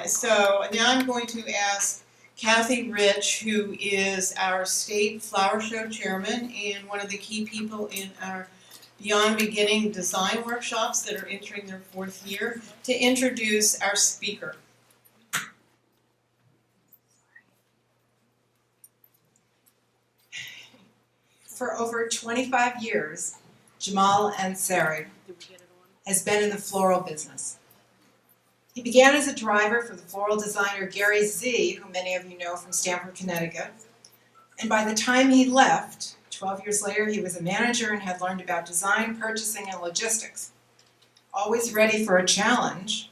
So now I'm going to ask Kathy Rich, who is our state flower show chairman and one of the key people in our Beyond Beginning design workshops that are entering their 4th year, to introduce our speaker. For over 25 years, Jamal Ansari has been in the floral business. He began as a driver for the floral designer Gary Z, who many of you know from Stamford, Connecticut. And by the time he left, 12 years later, he was a manager and had learned about design, purchasing, and logistics. Always ready for a challenge,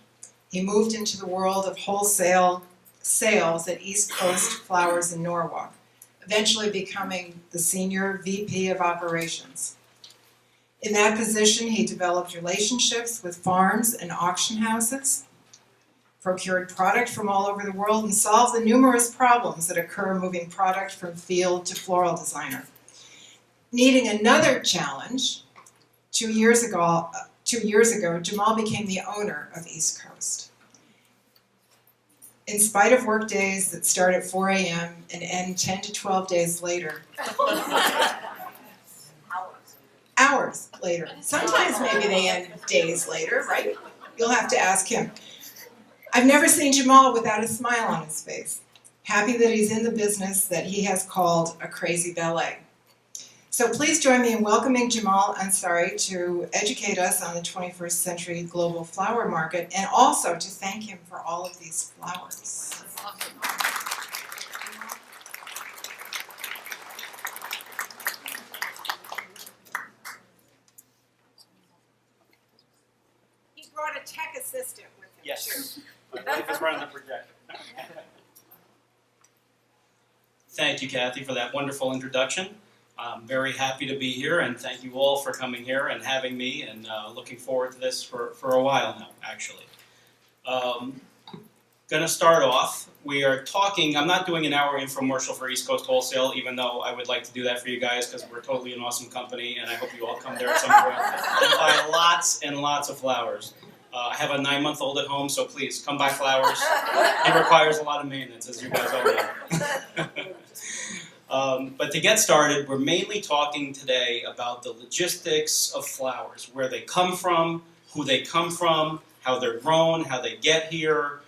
he moved into the world of wholesale sales at East Coast Flowers in Norwalk, eventually becoming the Senior VP of Operations. In that position, he developed relationships with farms and auction houses, procured product from all over the world, and solved the numerous problems that occur moving product from field to floral designer. Needing another challenge, 2 years ago, Jamal became the owner of East Coast. In spite of work days that start at 4 a.m. and end 10 to 12 days later, hours later. Sometimes maybe they end days later, right? You'll have to ask him. I've never seen Jamal without a smile on his face, happy that he's in the business that he has called a crazy ballet. So please join me in welcoming Jamal Ansari to educate us on the 21st century global flower market and also to thank him for all of these flowers. He brought a tech assistant with him. Yes, my wife is running the projector. Thank you, Kathy, for that wonderful introduction. I'm very happy to be here, and thank you all for coming here and having me, and looking forward to this for a while now, actually. Going to start off, we are talking, I'm not doing an hour infomercial for East Coast Wholesale, even though I would like to do that for you guys, because we're totally an awesome company, and I hope you all come there at some point and buy lots and lots of flowers. I have a 9-month-old at home, so please, come buy flowers. It requires a lot of maintenance, as you guys all know. But to get started, we're mainly talking today about the logistics of flowers, where they come from, who they come from, how they're grown, how they get here,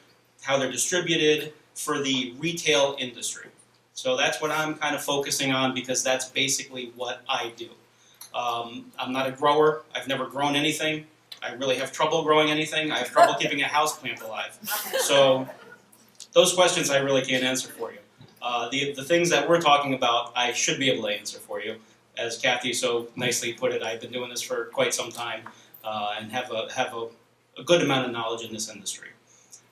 how they're distributed for the retail industry. So that's what I'm kind of focusing on, because that's basically what I do. I'm not a grower. I've never grown anything. I really have trouble growing anything. I have trouble keeping a houseplant alive. So those questions I really can't answer for you. The things that we're talking about, I should be able to answer for you. As Kathy so nicely put it, I've been doing this for quite some time and have a good amount of knowledge in this industry.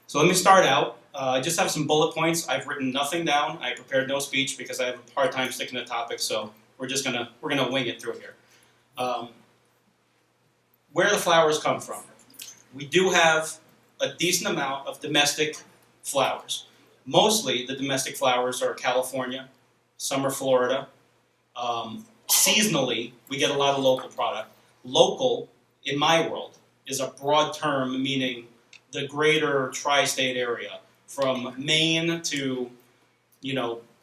So let me start out. I just have some bullet points. I've written nothing down. I prepared no speech because I have a hard time sticking to topics. So we're gonna wing it through here. Where the flowers come from. We do have a decent amount of domestic flowers. Mostly the domestic flowers are California, some are Florida. Seasonally, we get a lot of local product. Local, in my world, is a broad term meaning the greater tri-state area. From Maine to,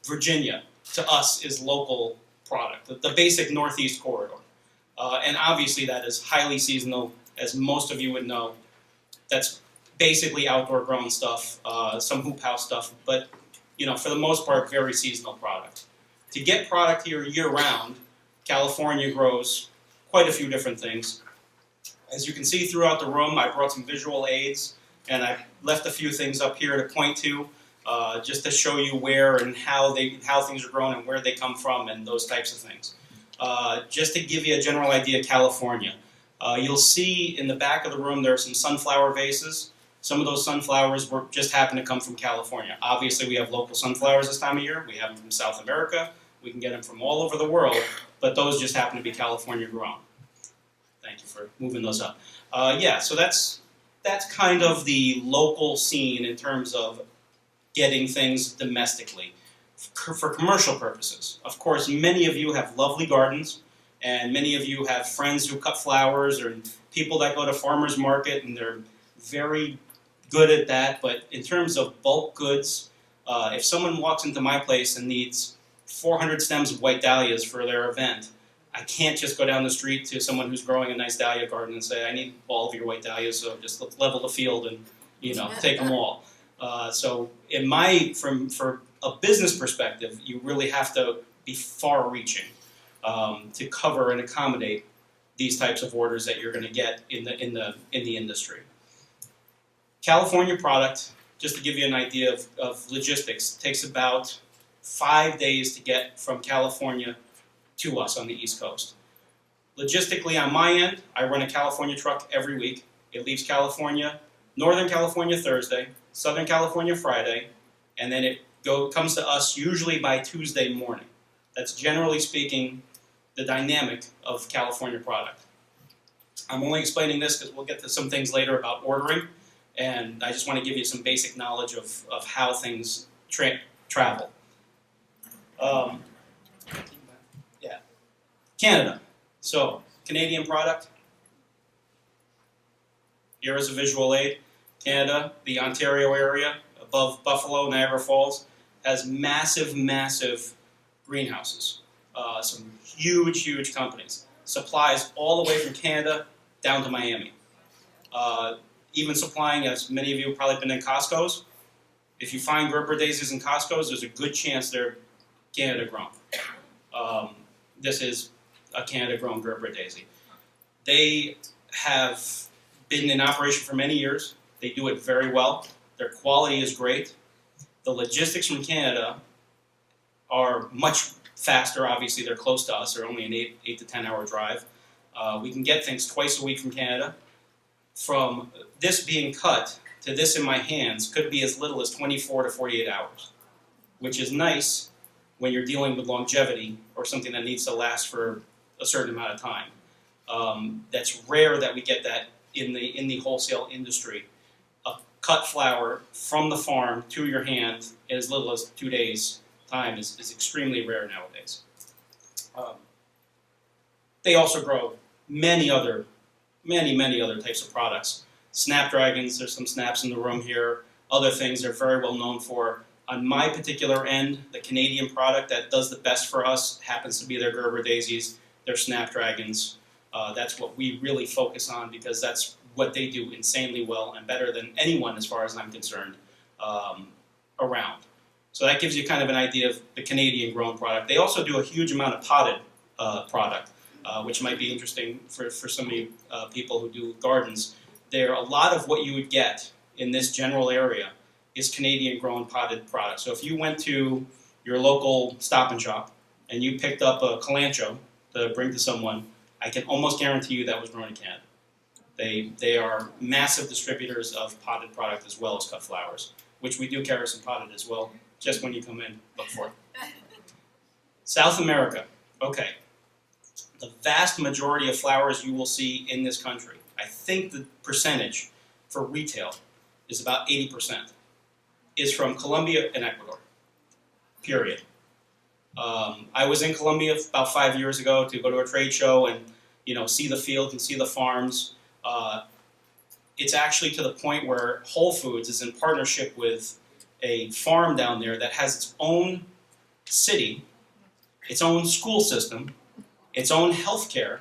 Virginia, to us is local product, the basic Northeast corridor. And obviously that is highly seasonal, as most of you would know. That's basically outdoor grown stuff, some hoop house stuff, but for the most part, very seasonal product. To get product here year-round, California grows quite a few different things. As you can see throughout the room, I brought some visual aids, and I left a few things up here to point to, just to show you where and how things are grown and where they come from and those types of things. Just to give you a general idea of California, you'll see in the back of the room there are some sunflower vases. Some of those sunflowers just happen to come from California. Obviously, we have local sunflowers this time of year. We have them from South America. We can get them from all over the world, but those just happen to be California grown. Thank you for moving those up. So that's kind of the local scene in terms of getting things domestically for commercial purposes. Of course, many of you have lovely gardens, and many of you have friends who cut flowers or people that go to farmers market, and they're very good at that, but in terms of bulk goods, if someone walks into my place and needs 400 stems of white dahlias for their event, I can't just go down the street to someone who's growing a nice dahlia garden and say, I need all of your white dahlias, so just level the field and take them all. So from a business perspective, you really have to be far-reaching to cover and accommodate these types of orders that you're going to get in the industry. California product, just to give you an idea of logistics, takes about 5 days to get from California to us on the East Coast. Logistically, on my end, I run a California truck every week. It leaves California, Northern California Thursday, Southern California Friday, and then it comes to us usually by Tuesday morning. That's generally speaking the dynamic of California product. I'm only explaining this because we'll get to some things later about ordering, and I just want to give you some basic knowledge of how things travel. Canada. So, Canadian product. Here is a visual aid. Canada, the Ontario area, above Buffalo, Niagara Falls, has massive, massive greenhouses. Some huge, huge companies. Supplies all the way from Canada down to Miami. Even supplying, as many of you have probably been in Costco's, if you find Gerber daisies in Costco's, there's a good chance they're Canada grown. This is a Canada grown Gerber daisy. They have been in operation for many years. They do it very well. Their quality is great. The logistics from Canada are much faster. Obviously, they're close to us. They're only an 8 to 10 hour drive. We can get things twice a week from Canada. From this being cut to this in my hands could be as little as 24 to 48 hours, which is nice when you're dealing with longevity or something that needs to last for a certain amount of time. That's rare that we get that in the wholesale industry. A cut flower from the farm to your hand in as little as 2 days' time is extremely rare nowadays. They also grow many other types of products. Snapdragons, there's some snaps in the room here. Other things they're very well known for. On my particular end, the Canadian product that does the best for us happens to be their Gerber daisies, their snapdragons. That's what we really focus on because that's what they do insanely well and better than anyone, as far as I'm concerned, around. So that gives you kind of an idea of the Canadian grown product. They also do a huge amount of potted product, which might be interesting for some of you people who do gardens. A lot of what you would get in this general area is Canadian grown potted product. So if you went to your local Stop and Shop and you picked up a calancho to bring to someone, I can almost guarantee you that was grown in Canada. They are massive distributors of potted product as well as cut flowers, which we do carry some potted as well. Just when you come in, look for it. South America. Okay. The vast majority of flowers you will see in this country, I think the percentage for retail is about 80%, is from Colombia and Ecuador, period. I was in Colombia about 5 years ago to go to a trade show and see the fields and see the farms. It's actually to the point where Whole Foods is in partnership with a farm down there that has its own city, its own school system, its own healthcare,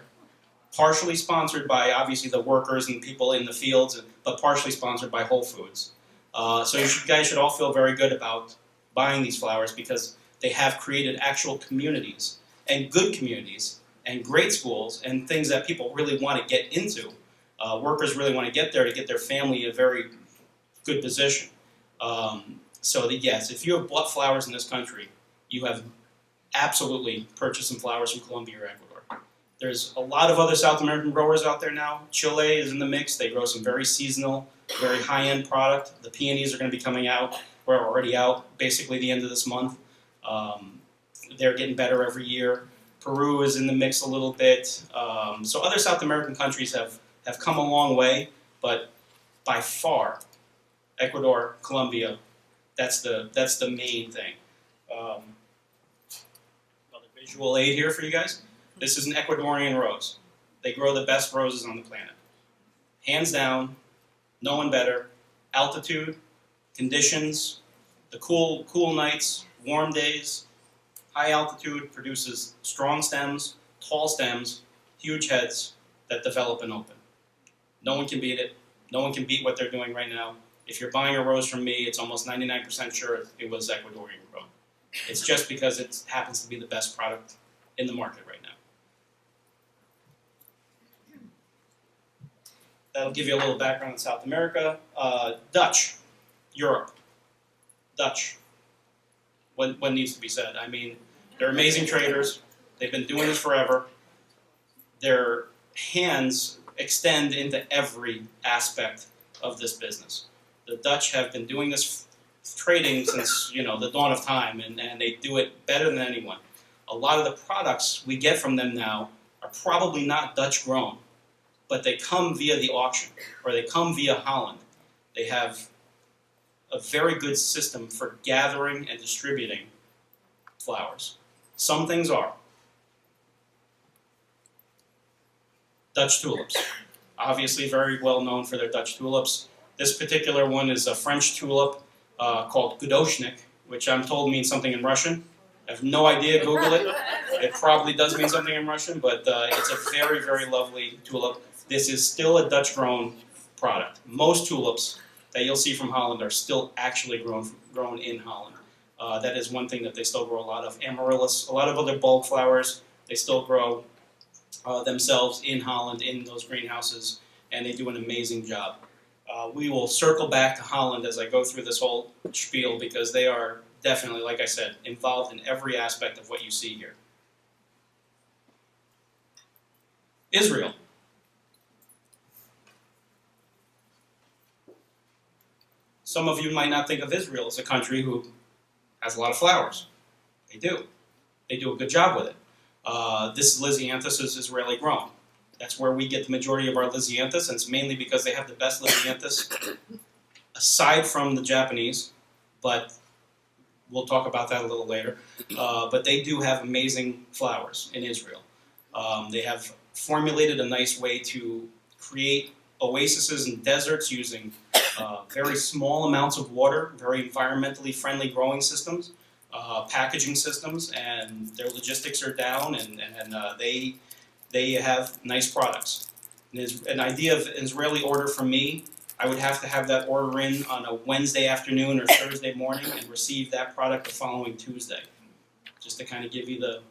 partially sponsored by obviously the workers and people in the fields, but partially sponsored by Whole Foods. So you guys should all feel very good about buying these flowers because they have created actual communities and good communities and great schools and things that people really want to get into. Workers really want to get there to get their family in a very good position. Yes, if you have bought flowers in this country, you have absolutely purchased some flowers from Colombia or Ecuador. There's a lot of other South American growers out there now. Chile is in the mix. They grow some very seasonal, very high-end product. The peonies are going to be coming out. We're already out basically the end of this month. They're getting better every year. Peru is in the mix a little bit. So other South American countries have come a long way, but by far, Ecuador, Colombia, that's the main thing. Another visual aid here for you guys. This is an Ecuadorian rose. They grow the best roses on the planet. Hands down, no one better. altitude, conditions, the cool nights, warm days, high altitude produces strong stems, tall stems, huge heads that develop and open. No one can beat it. No one can beat what they're doing right now. If you're buying a rose from me, it's almost 99% sure it was Ecuadorian grown. It's just because it happens to be the best product in the market right now. That'll give you a little background on South America. Dutch, Europe, Dutch. What needs to be said? I mean, they're amazing traders. They've been doing this forever. Their hands extend into every aspect of this business. The Dutch have been doing this trading since the dawn of time, and they do it better than anyone. A lot of the products we get from them now are probably not Dutch grown, but they come via the auction, or they come via Holland. They have a very good system for gathering and distributing flowers. Some things are. Dutch tulips. Obviously very well known for their Dutch tulips. This particular one is a French tulip called Gudoshnik, which I'm told means something in Russian. I have no idea, Google it. It probably does mean something in Russian, but it's a very, very lovely tulip. This is still a Dutch-grown product. Most tulips that you'll see from Holland are still actually grown in Holland. That is one thing that they still grow a lot of. Amaryllis, a lot of other bulb flowers, they still grow themselves in Holland, in those greenhouses, and they do an amazing job. We will circle back to Holland as I go through this whole spiel because they are definitely, like I said, involved in every aspect of what you see here. Israel. Some of you might not think of Israel as a country who has a lot of flowers. They do. They do a good job with it. This Lisianthus is Israeli grown. That's where we get the majority of our Lisianthus, and it's mainly because they have the best Lisianthus, aside from the Japanese, but we'll talk about that a little later. But they do have amazing flowers in Israel. They have formulated a nice way to create oases and deserts using very small amounts of water, very environmentally friendly growing systems, packaging systems, and their logistics are down, and they have nice products. An idea of an Israeli order from me, I would have to have that order in on a Wednesday afternoon or Thursday morning and receive that product the following Tuesday, just to kind of give you the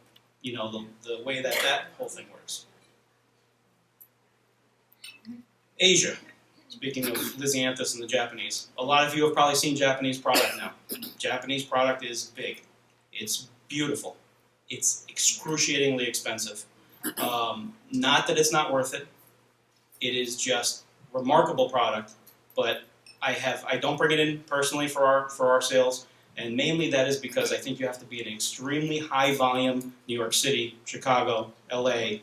way that whole thing works. Asia. Speaking of Lisianthus and the Japanese, a lot of you have probably seen Japanese product now. Japanese product is big. It's beautiful. It's excruciatingly expensive. Not that it's not worth it. It is just remarkable product, but I don't bring it in personally for our sales, and mainly that is because I think you have to be in an extremely high volume, New York City, Chicago, LA,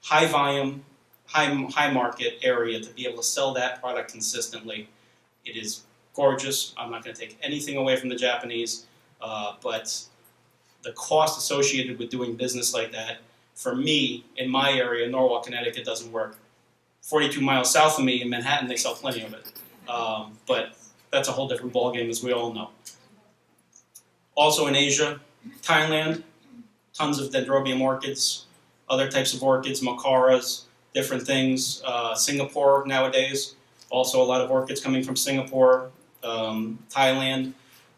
high volume, high market area to be able to sell that product consistently. It is gorgeous. I'm not going to take anything away from the Japanese, but the cost associated with doing business like that, for me, in my area, Norwalk, Connecticut, doesn't work. 42 miles south of me in Manhattan, they sell plenty of it. But that's a whole different ballgame, as we all know. Also in Asia, Thailand, tons of dendrobium orchids, other types of orchids, macaras, different things. Singapore nowadays, also a lot of orchids coming from Singapore, Thailand.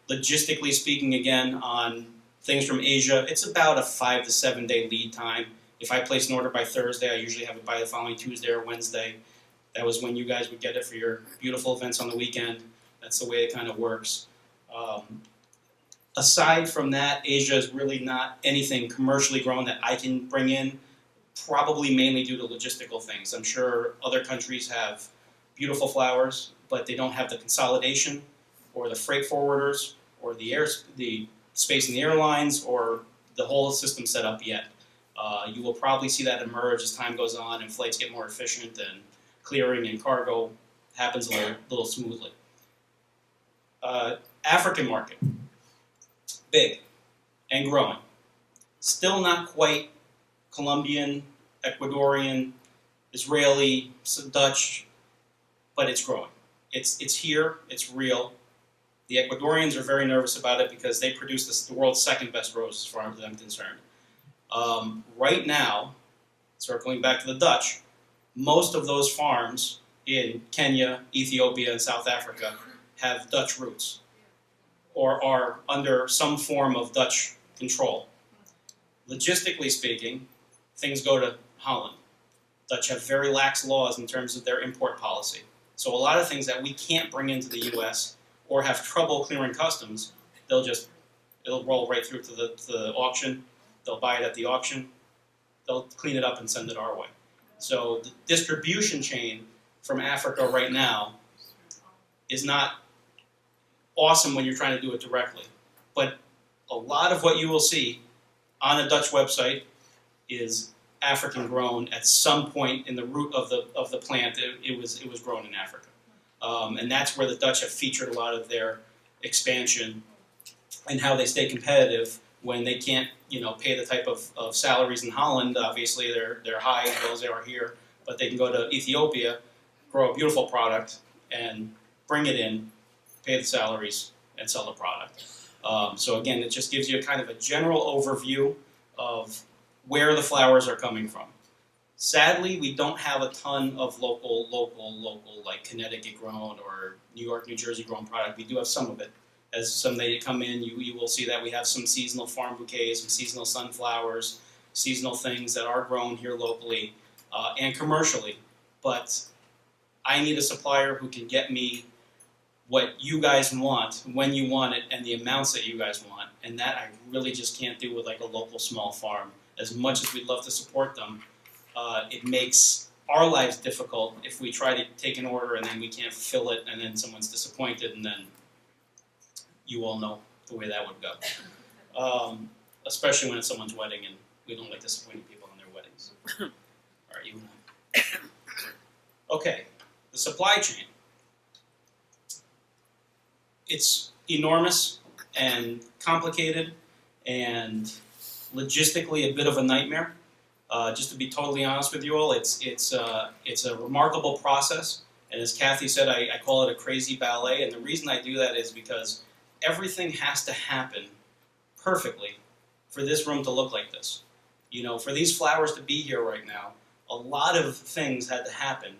Logistically speaking, again, on things from Asia, it's about a 5 to 7 day lead time. If I place an order by Thursday, I usually have it by the following Tuesday or Wednesday. That was when you guys would get it for your beautiful events on the weekend. That's the way it kind of works. Aside from that, Asia is really not anything commercially grown that I can bring in, probably mainly due to logistical things. I'm sure other countries have beautiful flowers, but they don't have the consolidation or the freight forwarders or the space in the airlines or the whole system set up yet. You will probably see that emerge as time goes on and flights get more efficient and clearing and cargo happens a little smoothly. African market, big and growing. Still not quite Colombian, Ecuadorian, Israeli, Dutch, but it's growing. It's here, it's real. The Ecuadorians are very nervous about it because they produce the world's second best rose as far as I'm concerned. Right now, circling back to the Dutch, most of those farms in Kenya, Ethiopia, and South Africa have Dutch roots or are under some form of Dutch control. Logistically speaking, things go to Holland. Dutch have very lax laws in terms of their import policy. So a lot of things that we can't bring into the U.S. or have trouble clearing customs, it'll roll right through to the auction. They'll buy it at the auction. They'll clean it up and send it our way. So the distribution chain from Africa right now is not awesome when you're trying to do it directly. But a lot of what you will see on a Dutch website is African grown at some point in the root of the plant. It was grown in Africa. And that's where the Dutch have featured a lot of their expansion and how they stay competitive when they can't, pay the type of salaries in Holland. Obviously, they're high as well as they are here, but they can go to Ethiopia, grow a beautiful product, and bring it in, pay the salaries, and sell the product. So again, it just gives you a kind of a general overview of where the flowers are coming from. Sadly, we don't have a ton of local, like Connecticut grown or New York, New Jersey grown product. We do have some of it. As someday come in, you will see that we have some seasonal farm bouquets, some seasonal sunflowers, seasonal things that are grown here locally and commercially. But I need a supplier who can get me what you guys want, when you want it, and the amounts that you guys want. And that I really just can't do with like a local small farm. As much as we'd love to support them, it makes our lives difficult if we try to take an order and then we can't fill it and then someone's disappointed, and then you all know the way that would go. Especially when it's someone's wedding and we don't like disappointing people on their weddings. All right, you know. Okay, the supply chain. It's enormous and complicated and logistically a bit of a nightmare. Just to be totally honest with you all, it's a remarkable process. And as Kathy said, I call it a crazy ballet. And the reason I do that is because everything has to happen perfectly for this room to look like this. For these flowers to be here right now, a lot of things had to happen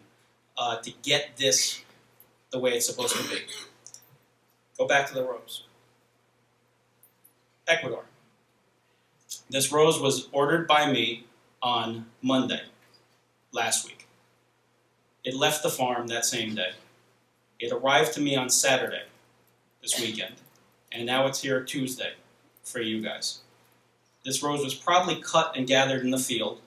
to get this the way it's supposed to be. Go back to the rose. Ecuador. This rose was ordered by me on Monday last week. It left the farm that same day. It arrived to me on Saturday this weekend, and now it's here Tuesday for you guys. This rose was probably cut and gathered in the field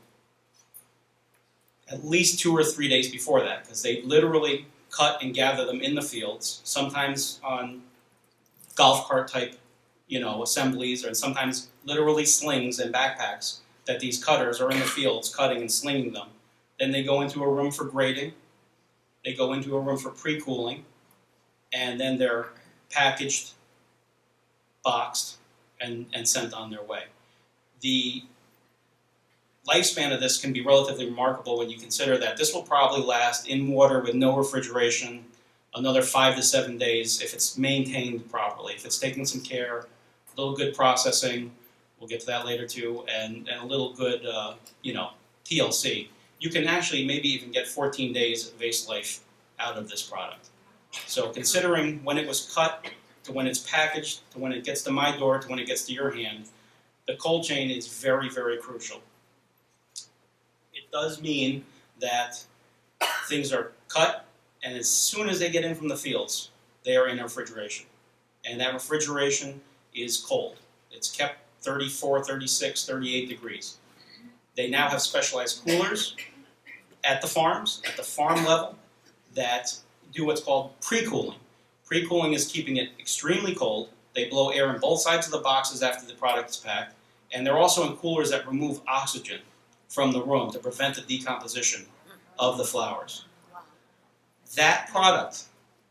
at least 2 or 3 days before that, because they literally cut and gather them in the fields, sometimes on golf cart type assemblies, or sometimes literally slings and backpacks that these cutters are in the fields cutting and slinging them. Then they go into a room for grading, they go into a room for pre-cooling, and then they're packaged, boxed, and sent on their way. The lifespan of this can be relatively remarkable when you consider that this will probably last in water with no refrigeration another 5 to 7 days if it's maintained properly, if it's taken some care, a little good processing, we'll get to that later too, and a little good, TLC. You can actually maybe even get 14 days of vase life out of this product. So considering when it was cut, to when it's packaged, to when it gets to my door, to when it gets to your hand, the cold chain is very, very crucial. It does mean that things are cut, and as soon as they get in from the fields, they are in refrigeration. And that refrigeration is cold. It's kept 34, 36, 38 degrees. They now have specialized coolers at the farms, at the farm level, that do what's called pre-cooling. Pre-cooling is keeping it extremely cold. They blow air in both sides of the boxes after the product is packed. And they're also in coolers that remove oxygen from the room to prevent the decomposition of the flowers. That product,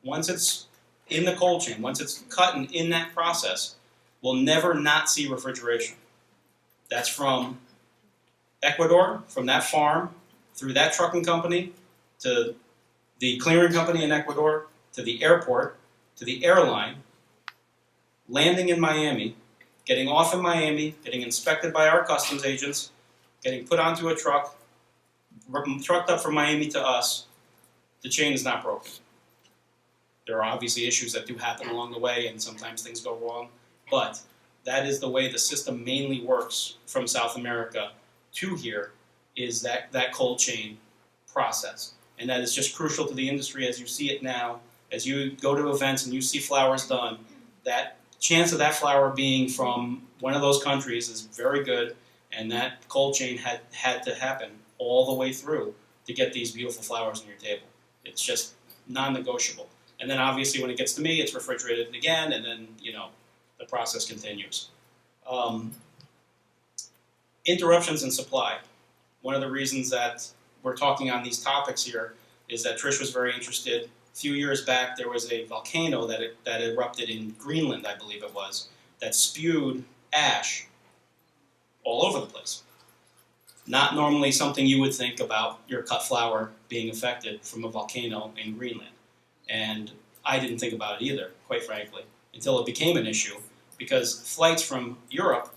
once it's in the cold chain, once it's cut and in that process, will never not see refrigeration. That's from Ecuador, from that farm, through that trucking company, to the clearing company in Ecuador, to the airport, to the airline, landing in Miami, getting off in Miami, getting inspected by our customs agents, getting put onto a truck, trucked up from Miami to us. The chain is not broken. There are obviously issues that do happen along the way, and sometimes things go wrong, but that is the way the system mainly works from South America to here, is that cold chain process. And that is just crucial to the industry as you see it now. As you go to events and you see flowers done, that chance of that flower being from one of those countries is very good, and that cold chain had to happen all the way through to get these beautiful flowers on your table. It's just non-negotiable. And then obviously when it gets to me, it's refrigerated again, and then, you know, the process continues. Interruptions in supply. One of the reasons that we're talking on these topics here is that Trish was very interested. A few years back, there was a volcano that erupted in Greenland, I believe it was, that spewed ash all over the place. Not normally something you would think about your cut flower being affected from a volcano in Greenland. And I didn't think about it either, quite frankly, until it became an issue, because flights from Europe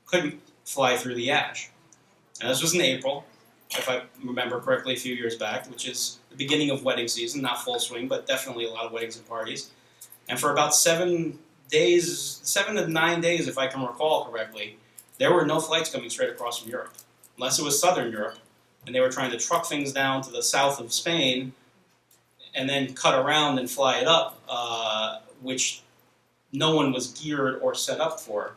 couldn't fly through the ash. And this was in April, if I remember correctly, a few years back, which is the beginning of wedding season, not full swing, but definitely a lot of weddings and parties. And for about 7 to 9 days, if I can recall correctly, there were no flights coming straight across from Europe, unless it was Southern Europe, and they were trying to truck things down to the south of Spain and then cut around and fly it up, which no one was geared or set up for.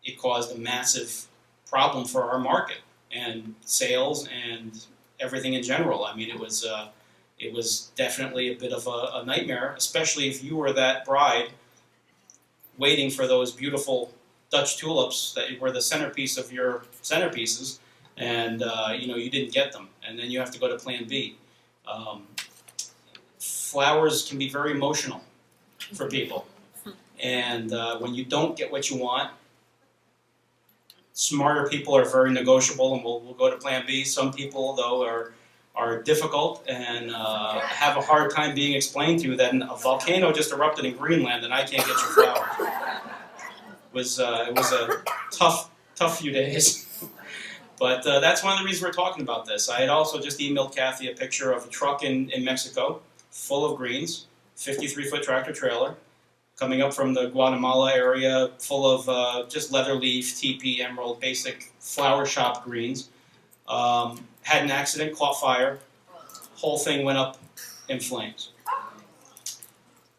It caused a massive problem for our market and sales and everything in general. I mean, it was definitely a bit of a nightmare, especially if you were that bride waiting for those beautiful Dutch tulips that were the centerpiece of your centerpieces, and you know, you didn't get them, and then you have to go to Plan B. Flowers can be very emotional for people, and when you don't get what you want, smarter people are very negotiable, and we'll go to Plan B. Some people, though, are difficult and have a hard time being explained to that a volcano just erupted in Greenland and I can't get your flower. It was a tough few days. But that's one of the reasons we're talking about this. I had also just emailed Kathy a picture of a truck in Mexico full of greens, 53-foot tractor trailer, coming up from the Guatemala area, full of just leather leaf, teepee, emerald, basic flower shop greens. Had an accident, caught fire, whole thing went up in flames.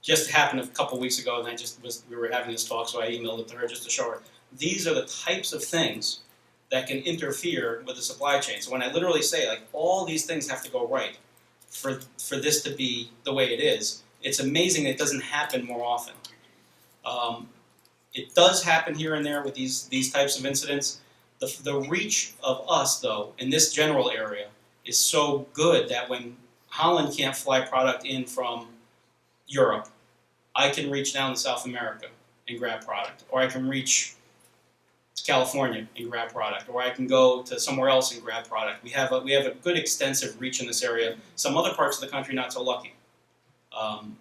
Just happened a couple weeks ago, and we were having this talk, so I emailed it to her just to show her. These are the types of things that can interfere with the supply chain. So when I literally say, like, all these things have to go right for this to be the way it is, it's amazing it doesn't happen more often. It does happen here and there with these types of incidents. The reach of us, though, in this general area is so good that when Holland can't fly product in from Europe, I can reach down to South America and grab product, or I can reach California and grab product, or I can go to somewhere else and grab product. We have a good extensive reach in this area. Some other parts of the country not so lucky.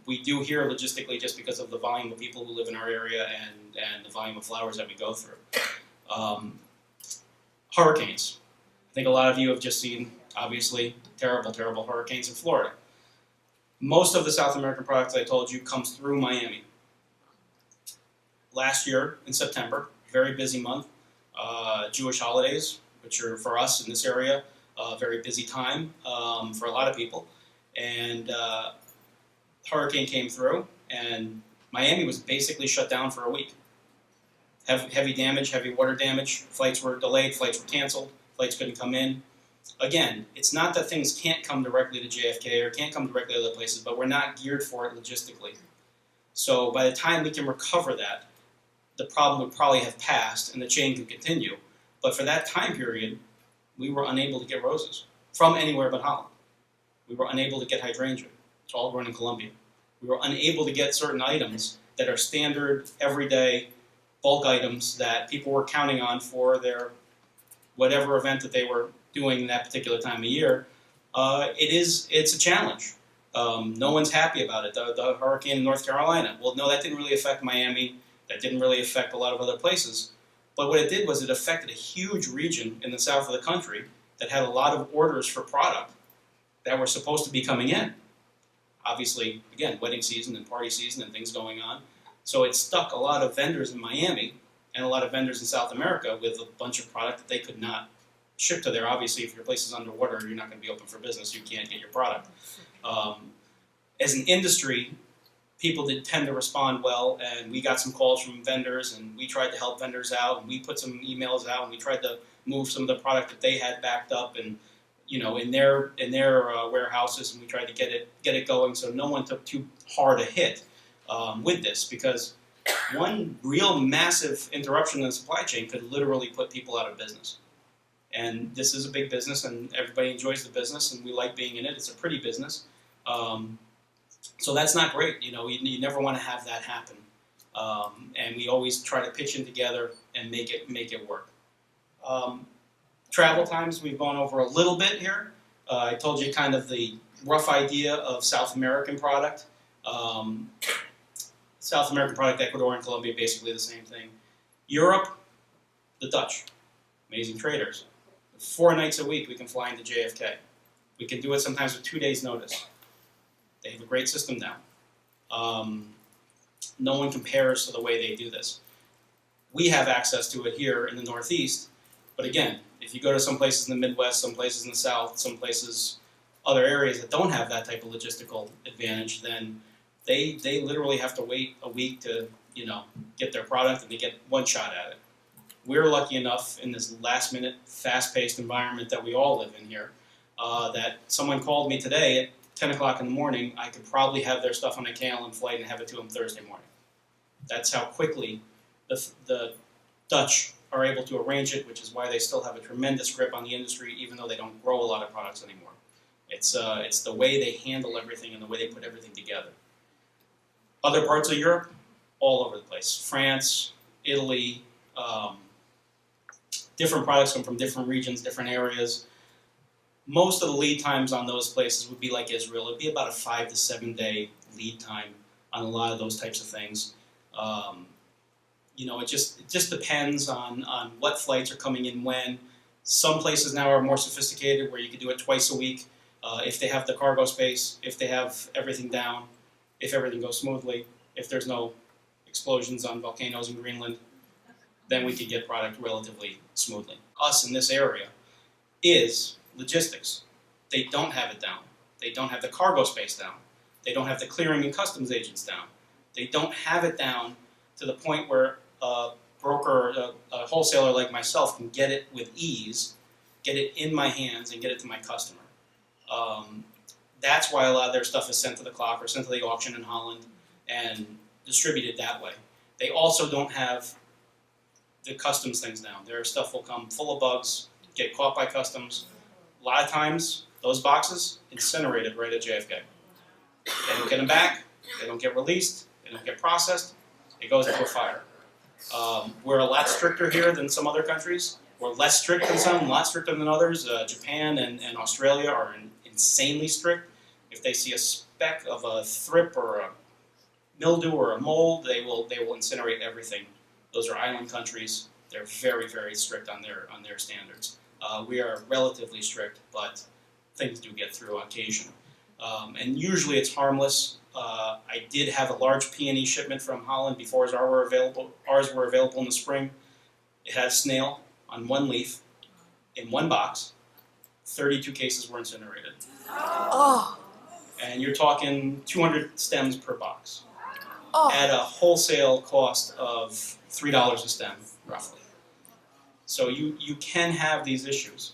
We do here logistically just because of the volume of people who live in our area and the volume of flowers that we go through. Hurricanes. I think a lot of you have just seen, obviously, terrible, terrible hurricanes in Florida. Most of the South American product I told you comes through Miami. Last year, in September, very busy month, Jewish holidays, which are for us in this area, a very busy time for a lot of people. And hurricane came through, and Miami was basically shut down for a week. Heavy damage, heavy water damage, flights were delayed, flights were canceled, flights couldn't come in. Again, it's not that things can't come directly to JFK or can't come directly to other places, but we're not geared for it logistically. So by the time we can recover that, the problem would probably have passed and the chain could continue. But for that time period, we were unable to get roses from anywhere but Holland. We were unable to get hydrangea. It's all grown in Colombia. We were unable to get certain items that are standard, everyday, bulk items that people were counting on for their whatever event that they were doing that particular time of year. It's a challenge. No one's happy about it. The hurricane in North Carolina. Well, no, that didn't really affect Miami. That didn't really affect a lot of other places. But what it did was it affected a huge region in the south of the country that had a lot of orders for product that were supposed to be coming in. Obviously, again, wedding season and party season and things going on. So it stuck a lot of vendors in Miami and a lot of vendors in South America with a bunch of product that they could not ship to there. Obviously, if your place is underwater, you're not going to be open for business. You can't get your product. As an industry, people did tend to respond well, and we got some calls from vendors, and we tried to help vendors out, and we put some emails out, and we tried to move some of the product that they had backed up, and in their warehouses, and we tried to get it going, so no one took too hard a hit with this, because one real massive interruption in the supply chain could literally put people out of business. And this is a big business, and everybody enjoys the business, and we like being in it. It's a pretty business. So that's not great. You never want to have that happen. And we always try to pitch in together and make it work. Travel times, we've gone over a little bit here. I told you kind of the rough idea of South American product. South American product, Ecuador and Colombia, basically the same thing. Europe, the Dutch, amazing traders. 4 nights a week we can fly into JFK. We can do it sometimes with 2 days' notice. They have a great system now. No one compares to the way they do this. We have access to it here in the Northeast, but again, if you go to some places in the Midwest, some places in the South, some places, other areas that don't have that type of logistical advantage, then they literally have to wait a week to get their product, and they get one shot at it. We're lucky enough in this last-minute, fast-paced environment that we all live in here that someone called me today at 10 o'clock in the morning. I could probably have their stuff on a KLM flight and have it to them Thursday morning. That's how quickly the Dutch are able to arrange it, which is why they still have a tremendous grip on the industry, even though they don't grow a lot of products anymore. It's the way they handle everything and the way they put everything together. Other parts of Europe, all over the place. France, Italy, different products come from different regions, different areas. Most of the lead times on those places would be like Israel. It would be about a 5 to 7 day lead time on a lot of those types of things. It just depends on what flights are coming in when. Some places now are more sophisticated where you can do it twice a week if they have the cargo space, if they have everything down, if everything goes smoothly, if there's no explosions on volcanoes in Greenland, then we can get product relatively smoothly. Us in this area is logistics. They don't have it down. They don't have the cargo space down. They don't have the clearing and customs agents down. They don't have it down to the point where a broker, a wholesaler like myself can get it with ease, get it in my hands, and get it to my customer. That's why a lot of their stuff is sent to the clock or sent to the auction in Holland and distributed that way. They also don't have the customs things down. Their stuff will come full of bugs, get caught by customs. A lot of times, those boxes incinerated right at JFK. They don't get them back. They don't get released. They don't get processed. It goes into a fire. We're a lot stricter here than some other countries. We're less strict than some, a lot stricter than others. Japan and Australia are insanely strict. If they see a speck of a thrip or a mildew or a mold, they will incinerate everything. Those are island countries. They're very, very strict on their standards. We are relatively strict, but things do get through on occasion. And usually it's harmless. I did have a large peony shipment from Holland before ours were available in the spring. It had a snail on one leaf in one box. 32 cases were incinerated. Oh. And you're talking 200 stems per box. Oh. At a wholesale cost of $3 a stem, roughly. So you can have these issues.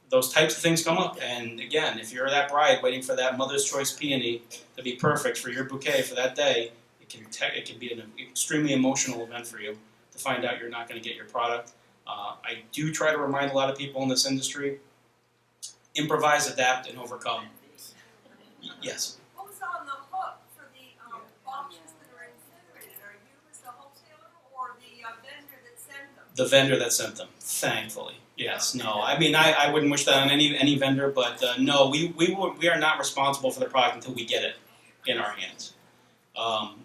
Those types of things come up, and again, if you're that bride waiting for that Mother's Choice peony to be perfect for your bouquet for that day, it can be an extremely emotional event for you to find out you're not going to get your product. I do try to remind a lot of people in this industry, improvise, adapt, and overcome. Yes? Who's on the hook for the boxes that are incinerated? Are you as the wholesaler or the vendor that sent them? The vendor that sent them, thankfully. Yes, no. I mean, I wouldn't wish that on any vendor, but no, we are not responsible for the product until we get it in our hands.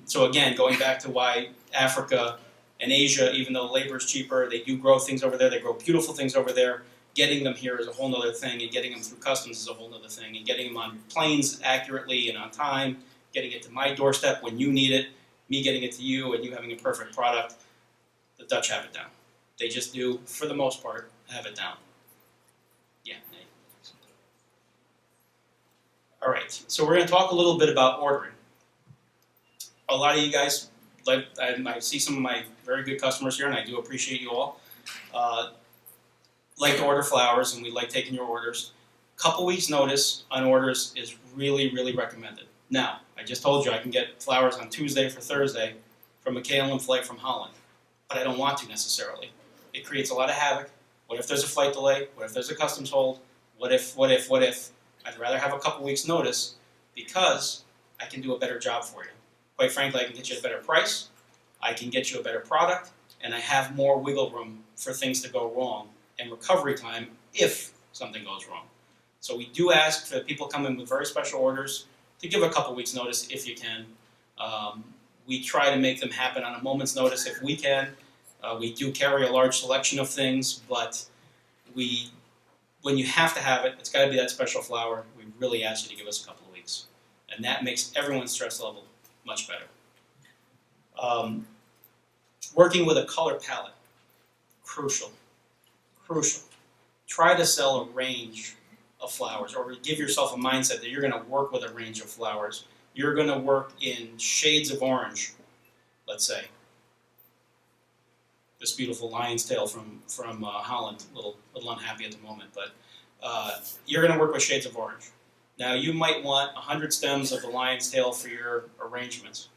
So again, going back to why Africa and Asia, even though labor is cheaper, they do grow things over there. They grow beautiful things over there. Getting them here is a whole other thing, and getting them through customs is a whole other thing, and getting them on planes accurately and on time, getting it to my doorstep when you need it, me getting it to you, and you having a perfect product. The Dutch have it down. They just do, for the most part, have it down. Yeah. All right, so we're going to talk a little bit about ordering. A lot of you guys, like I see some of my very good customers here, and I do appreciate you all, like to order flowers, and we like taking your orders. Couple weeks notice on orders is really, really recommended. Now, I just told you I can get flowers on Tuesday for Thursday from a KLM flight from Holland, but I don't want to necessarily. It creates a lot of havoc. What if there's a flight delay? What if there's a customs hold? What if? I'd rather have a couple weeks notice because I can do a better job for you. Quite frankly, I can get you a better price, I can get you a better product, and I have more wiggle room for things to go wrong and recovery time if something goes wrong. So we do ask for people come in with very special orders to give a couple weeks notice if you can. We try to make them happen on a moment's notice if we can. We do carry a large selection of things, but when you have to have it, it's got to be that special flower. We really ask you to give us a couple of weeks. And that makes everyone's stress level much better. Working with a color palette, crucial. Try to sell a range of flowers, or give yourself a mindset that you're going to work with a range of flowers. You're going to work in shades of orange, let's say. This beautiful lion's tail from Holland, a little unhappy at the moment, but you're going to work with shades of orange. Now, you might want 100 stems of the lion's tail for your arrangements.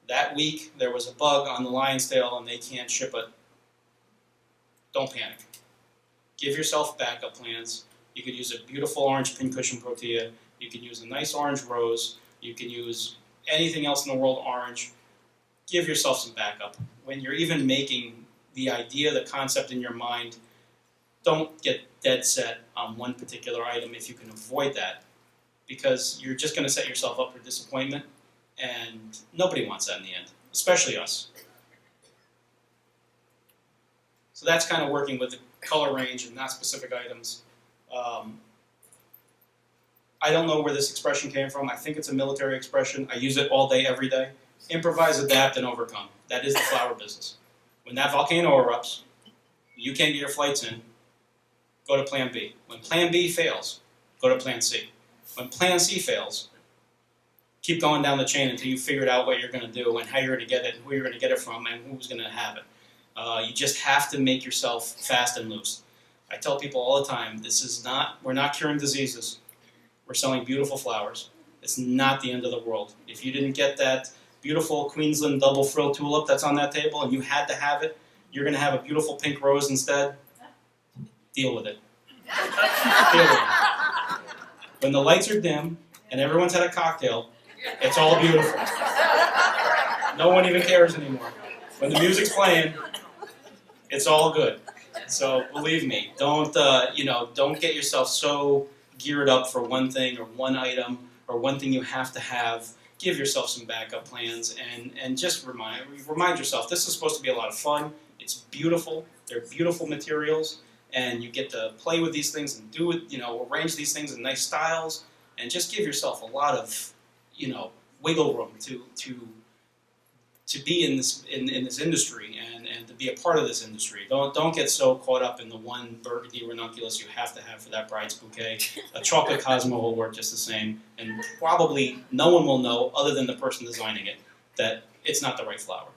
That week, there was a bug on the lion's tail and they can't ship it. Don't panic. Give yourself backup plans. You could use a beautiful orange pincushion protea. You can use a nice orange rose. You can use anything else in the world orange. Give yourself some backup. When you're even making the idea, the concept in your mind, don't get dead set on one particular item if you can avoid that, because you're just going to set yourself up for disappointment, and nobody wants that in the end, especially us. So that's kind of working with the color range and not specific items. I don't know where this expression came from. I think it's a military expression. I use it all day, every day. Improvise, adapt, and overcome. That is the flower business. When that volcano erupts, you can't get your flights in, go to plan B. When plan B fails, go to plan C. When plan C fails, keep going down the chain until you figured out what you're going to do and how you're going to get it and who you're going to get it from and who's going to have it. You just have to make yourself fast and loose. I tell people all the time, we're not curing diseases. We're selling beautiful flowers. It's not the end of the world. If you didn't get that beautiful Queensland double frill tulip that's on that table and you had to have it, you're going to have a beautiful pink rose instead. Deal with it. Deal with it. When the lights are dim and everyone's had a cocktail, it's all beautiful. No one even cares anymore. When the music's playing, it's all good. So believe me, don't get yourself so geared up for one thing or one item or one thing you have to have. Give yourself some backup plans and just remind yourself this is supposed to be a lot of fun. It's beautiful. They're beautiful materials, and you get to play with these things and do it. Arrange these things in nice styles, and just give yourself a lot of wiggle room to be in this industry and to be a part of this industry. Don't get so caught up in the one burgundy ranunculus you have to have for that bride's bouquet. A chocolate Cosmo will work just the same, and probably no one will know other than the person designing it that it's not the right flower.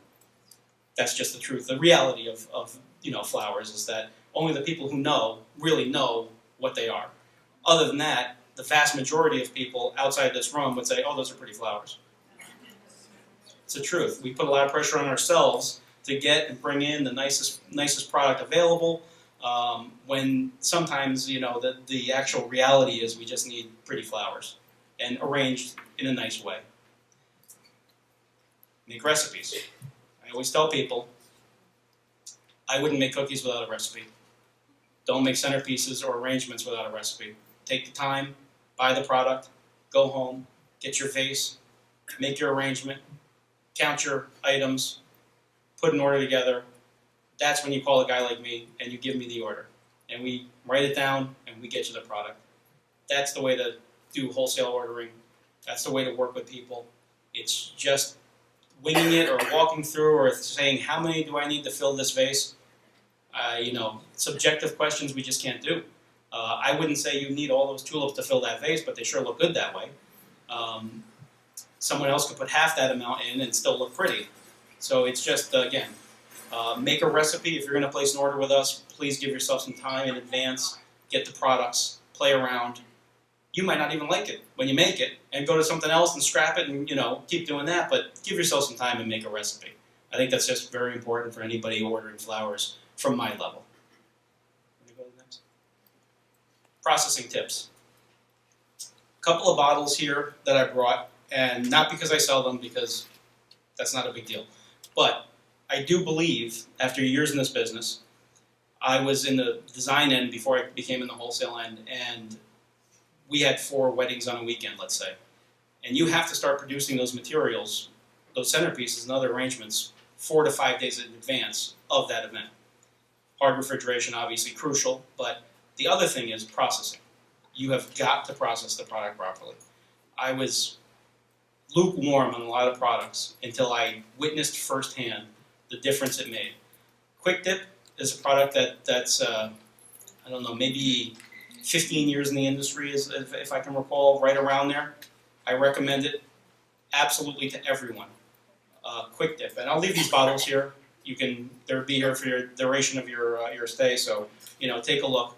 That's just the truth. The reality of flowers is that only the people who know really know what they are. Other than that, the vast majority of people outside this room would say, "Oh, those are pretty flowers." It's the truth. We put a lot of pressure on ourselves to get and bring in the nicest product available, when sometimes the actual reality is we just need pretty flowers and arranged in a nice way. Make recipes. I always tell people I wouldn't make cookies without a recipe. Don't make centerpieces or arrangements without a recipe. Take the time, buy the product, go home, get your vase, make your arrangement, count your items, put an order together. That's when you call a guy like me and you give me the order. And we write it down and we get you the product. That's the way to do wholesale ordering. That's the way to work with people. It's just winging it or walking through or saying, how many do I need to fill this vase? Subjective questions we just can't do. I wouldn't say you need all those tulips to fill that vase, but they sure look good that way. Someone else could put half that amount in and still look pretty. So it's just, again, make a recipe. If you're going to place an order with us, please give yourself some time in advance. Get the products, play around. You might not even like it when you make it, and go to something else and scrap it and, keep doing that, but give yourself some time and make a recipe. I think that's just very important for anybody ordering flowers from my level. Go to the next. Processing tips. A couple of bottles here that I brought, and not because I sell them, because that's not a big deal. But I do believe, after years in this business, I was in the design end before I became in the wholesale end, and we had 4 weddings on a weekend, let's say. And you have to start producing those materials, those centerpieces and other arrangements, 4 to 5 days in advance of that event. Hard refrigeration, obviously crucial, but the other thing is processing. You have got to process the product properly. I was lukewarm on a lot of products until I witnessed firsthand the difference it made. Quick Dip is a product that's I don't know, maybe 15 years in the industry, if I can recall, right around there. I recommend it absolutely to everyone. Quick Dip, and I'll leave these bottles here. They'll be here for your duration of your stay. So take a look.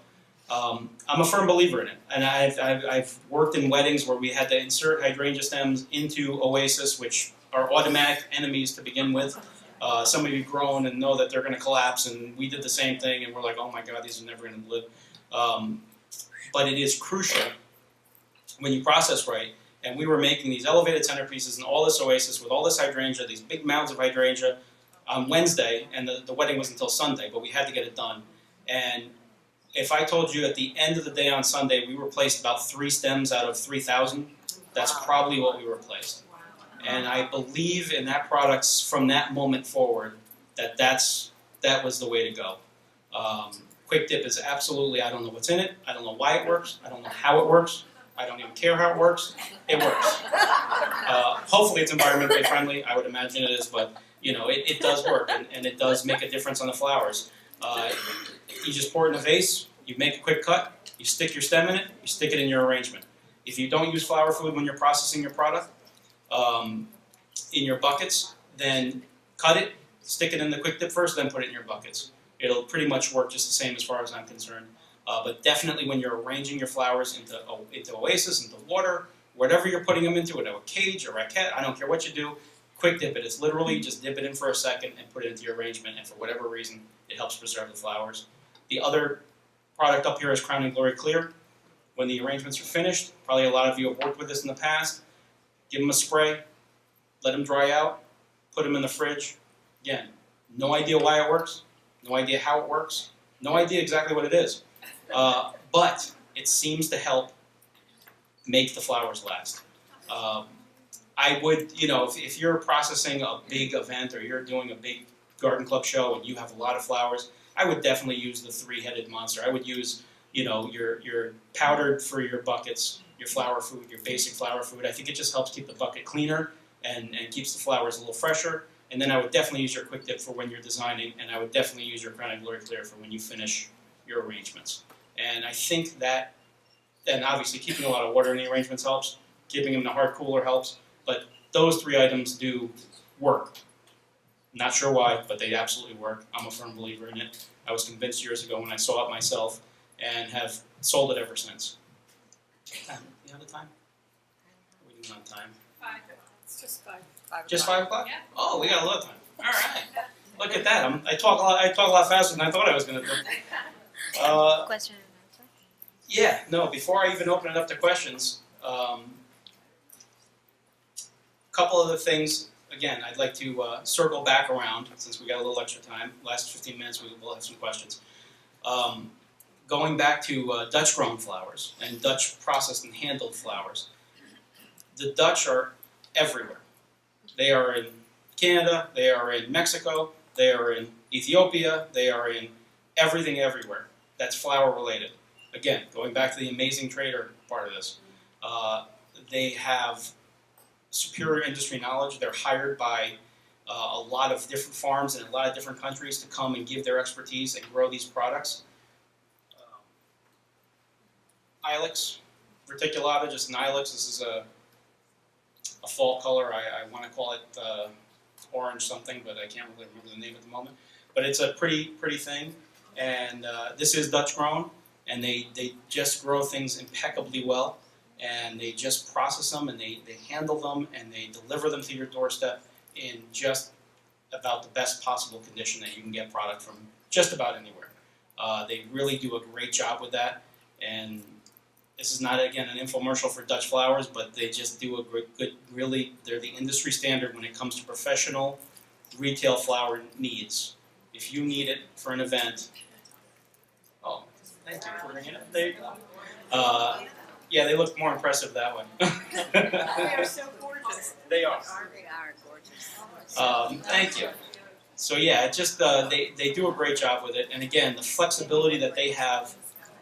I'm a firm believer in it, and I've worked in weddings where we had to insert hydrangea stems into Oasis, which are automatic enemies to begin with. Some of you grown and know that they're going to collapse, and we did the same thing, and we're like, oh my God, these are never going to live. But it is crucial when you process right. And we were making these elevated centerpieces and all this Oasis with all this hydrangea, these big mounds of hydrangea on Wednesday, and the wedding was until Sunday, but we had to get it done. And if I told you at the end of the day on Sunday we replaced about 3 stems out of 3,000, that's probably what we replaced. And I believe in that product from that moment forward that was the way to go. Quick Dip is absolutely, I don't know what's in it, I don't know why it works, I don't know how it works, I don't even care how it works, it works. Hopefully it's environmentally friendly, I would imagine it is, but it does work, and it does make a difference on the flowers. You just pour it in a vase, you make a quick cut, you stick your stem in it, you stick it in your arrangement. If you don't use flower food when you're processing your product in your buckets, then cut it, stick it in the Quick Dip first, then put it in your buckets. It'll pretty much work just the same as far as I'm concerned. But definitely when you're arranging your flowers into Oasis, into water, whatever you're putting them into, a cage, a raquette, I don't care what you do, Quick Dip it. It's literally just dip it in for a second and put it into your arrangement, and for whatever reason, it helps preserve the flowers. The other product up here is Crown and Glory Clear. When the arrangements are finished, probably a lot of you have worked with this in the past, give them a spray, let them dry out, put them in the fridge. Again, no idea why it works, no idea how it works, no idea exactly what it is. But it seems to help make the flowers last. I would, if you're processing a big event or you're doing a big garden club show and you have a lot of flowers, I would definitely use the 3-headed monster. I would use, your powdered for your buckets, your flower food, your basic flower food. I think it just helps keep the bucket cleaner and keeps the flowers a little fresher. And then I would definitely use your Quick Dip for when you're designing, and I would definitely use your Crown and Glory Clear for when you finish your arrangements. And I think that, and obviously keeping a lot of water in the arrangements helps, keeping them in a hard cooler helps, but those 3 items do work. Not sure why, but they absolutely work. I'm a firm believer in it. I was convinced years ago when I saw it myself, and have sold it ever since. You have the time? We do not have time. 5. It's just 5. Just 5 o'clock? Yeah. Oh, we got a lot of time. All right. Look at that. I talk a lot faster than I thought I was going to do. Question and answer? Yeah, no, before I even open it up to questions, a couple of the things, again, I'd like to circle back around, since we got a little extra time. Last 15 minutes, we'll have some questions. going back to Dutch-grown flowers and Dutch processed and handled flowers, the Dutch are everywhere. They are in Canada, they are in Mexico, they are in Ethiopia, they are in everything everywhere that's flower related. Again, going back to the amazing trader part of this, they have superior industry knowledge. They're hired by a lot of different farms in a lot of different countries to come and give their expertise and grow these products. Ilex reticulata, just an ilex. This is a fall color. I want to call it orange something, but I can't really remember the name at the moment. But it's a pretty thing, and this is Dutch grown, and they just grow things impeccably well, and they just process them, and they handle them, and they deliver them to your doorstep in just about the best possible condition that you can get product from just about anywhere. They really do a great job with that, and this is not, again, an infomercial for Dutch flowers, but they just do a good, really, they're the industry standard when it comes to professional retail flower needs. If you need it for an event, oh, thank you for bringing it. There you go. Yeah, they look more impressive that way. They are so gorgeous. They are. They are gorgeous. Thank you. So yeah, it just they do a great job with it, and again, the flexibility that they have,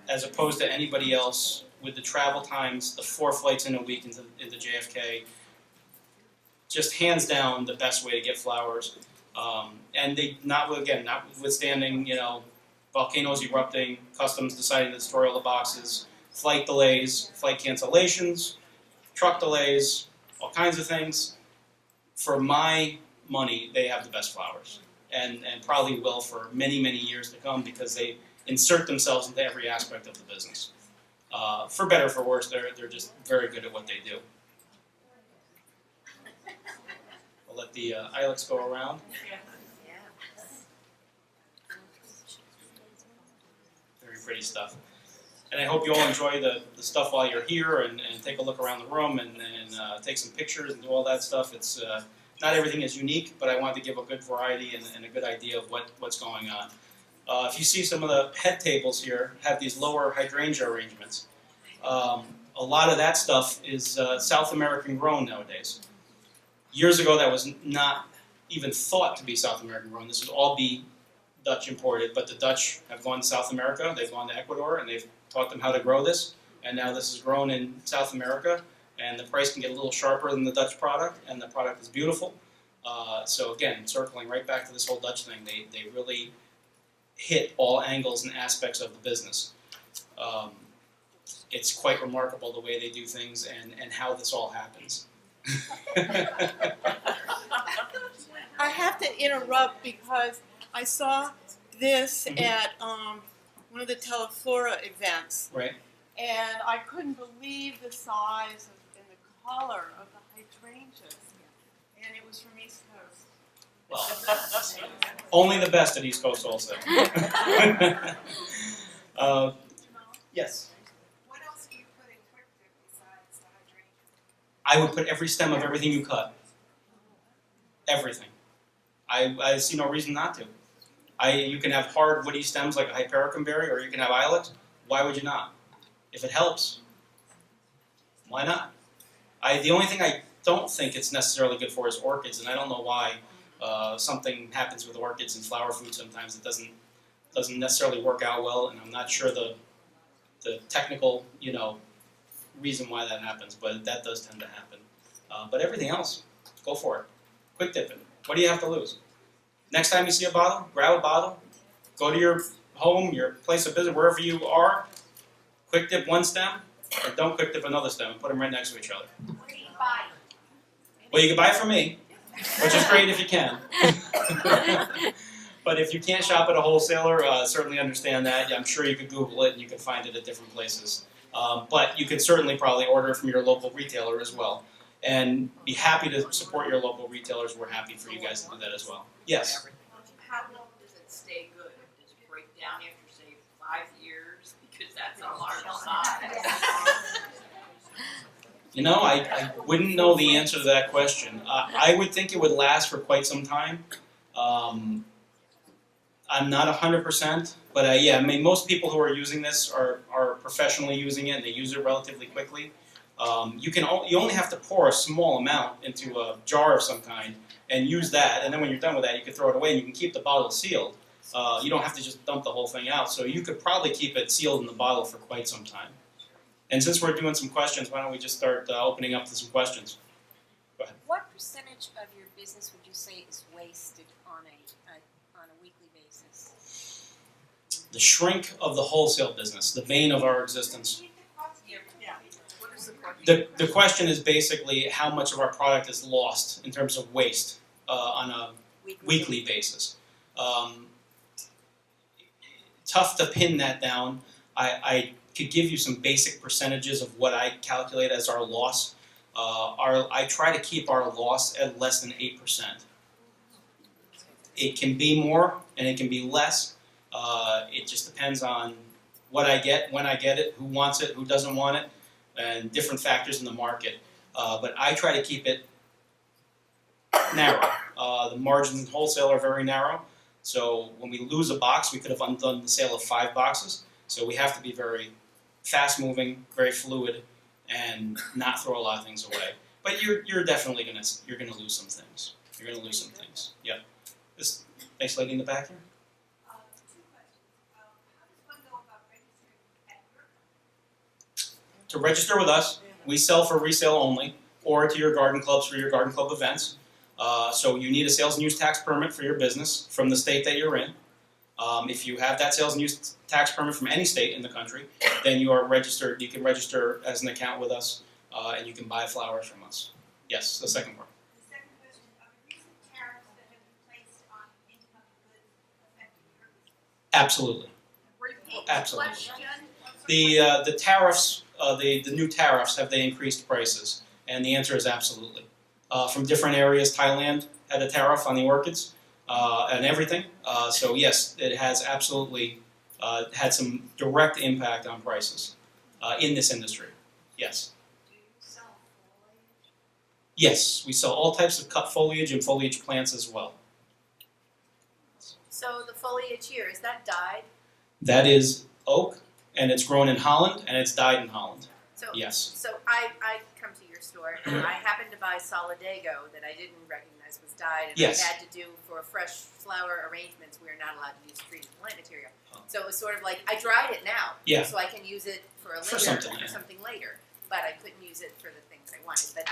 as opposed to anybody else, with the travel times, the 4 flights in a week into JFK, just hands down the best way to get flowers. And they notwithstanding, you know, volcanoes erupting, customs deciding to destroy all the boxes, flight delays, flight cancellations, truck delays, all kinds of things. For my money, they have the best flowers, and probably will for many, many years to come, because they insert themselves into every aspect of the business. For better or for worse, they're just very good at what they do. I'll let the ilex go around. Very pretty stuff. And I hope you all enjoy the stuff while you're here, and take a look around the room, and take some pictures and do all that stuff. It's not everything is unique, but I wanted to give a good variety and a good idea of what's going on. If you see some of the head tables here have these lower hydrangea arrangements. A lot of that stuff is South American grown nowadays. Years ago, that was not even thought to be South American grown. This would all be Dutch imported, but the Dutch have gone to South America, they've gone to Ecuador, and they've taught them how to grow this, and now this is grown in South America, and the price can get a little sharper than the Dutch product, and the product is beautiful. So again, circling right back to this whole Dutch thing, they really hit all angles and aspects of the business. It's quite remarkable the way they do things and how this all happens. I have to interrupt because I saw this at one of the Teleflora events, Right? and I couldn't believe the size and the color of the hydrangeas, and it was from East Coast. Well, only the best at East Coast Wholesale. Yes? What else do you put in quick dip besides the hydrangea? I would put every stem of everything you cut. Everything. I see no reason not to. You can have hard woody stems like a hypericum berry, or you can have ilex. Why would you not? If it helps, why not? The only thing I don't think it's necessarily good for is orchids, and I don't know why. Something happens with orchids and flower food sometimes. It doesn't necessarily work out well, and I'm not sure the technical, reason why that happens, but that does tend to happen. But everything else, go for it. Quick dip it. What do you have to lose? Next time you see a bottle, grab a bottle, go to your home, your place of business, wherever you are, quick dip one stem, or don't quick dip another stem and put them right next to each other. What do you buy? Well, you can buy it from me, which is great if you can. But if you can't shop at a wholesaler, certainly understand that. I'm sure you could Google it and you can find it at different places. But you can certainly probably order it from your local retailer as well. And be happy to support your local retailers. We're happy for you guys to do that as well. Yes? How long does it stay good? Does it break down after, say, 5 years? Because that's a large size. I wouldn't know the answer to that question. I would think it would last for quite some time. I'm not 100%, but yeah, I mean, most people who are using this are professionally using it, and they use it relatively quickly. You only have to pour a small amount into a jar of some kind and use that, and then when you're done with that, you can throw it away, and you can keep the bottle sealed. You don't have to just dump the whole thing out, so you could probably keep it sealed in the bottle for quite some time. And since we're doing some questions, why don't we just start opening up to some questions? Go ahead. What percentage of your business would you say is wasted on a weekly basis? The shrink of the wholesale business, the bane of our existence. What is the question? The question is basically how much of our product is lost in terms of waste on a weekly basis. Tough to pin that down. I could give you some basic percentages of what I calculate as our loss. I try to keep our loss at less than 8%. It can be more and it can be less. It just depends on what I get, when I get it, who wants it, who doesn't want it, and different factors in the market. But I try to keep it narrow. The margins in wholesale are very narrow. So when we lose a box, we could have undone the sale of 5 boxes. So we have to be very fast-moving, very fluid, and not throw a lot of things away. But you're definitely gonna lose some things. You're gonna lose some things. Yep. This nice lady in the back here. 2 questions. How does one go about registering at your company? To register with us, we sell for resale only, or to your garden clubs for your garden club events. So you need a sales and use tax permit for your business from the state that you're in. If you have that sales and use tax permit from any state in the country, then you are registered. You can register as an account with us, and you can buy flowers from us. Yes, the second part. The second question, are the recent tariffs that have been placed on incoming goods affecting your business? Absolutely. Repeat Absolutely. question. The tariffs, the new tariffs, have they increased prices? And the answer is absolutely. From different areas, Thailand had a tariff on the orchids and everything. So yes, it has absolutely had some direct impact on prices in this industry. Yes. Do you sell foliage? Yes, we sell all types of cut foliage and foliage plants as well. So the foliage here, is that dyed? That is oak, and it's grown in Holland, and it's dyed in Holland. So, Yes. so I come to your store and I happened to buy Solidago that I didn't recognize was dyed, and Yes. I had to do for fresh flower arrangements. We are not allowed to use treated plant material. Oh. So it was sort of like I dried it now, Yeah. so I can use it for a later, something, for something later. But I couldn't use it for the things I wanted. But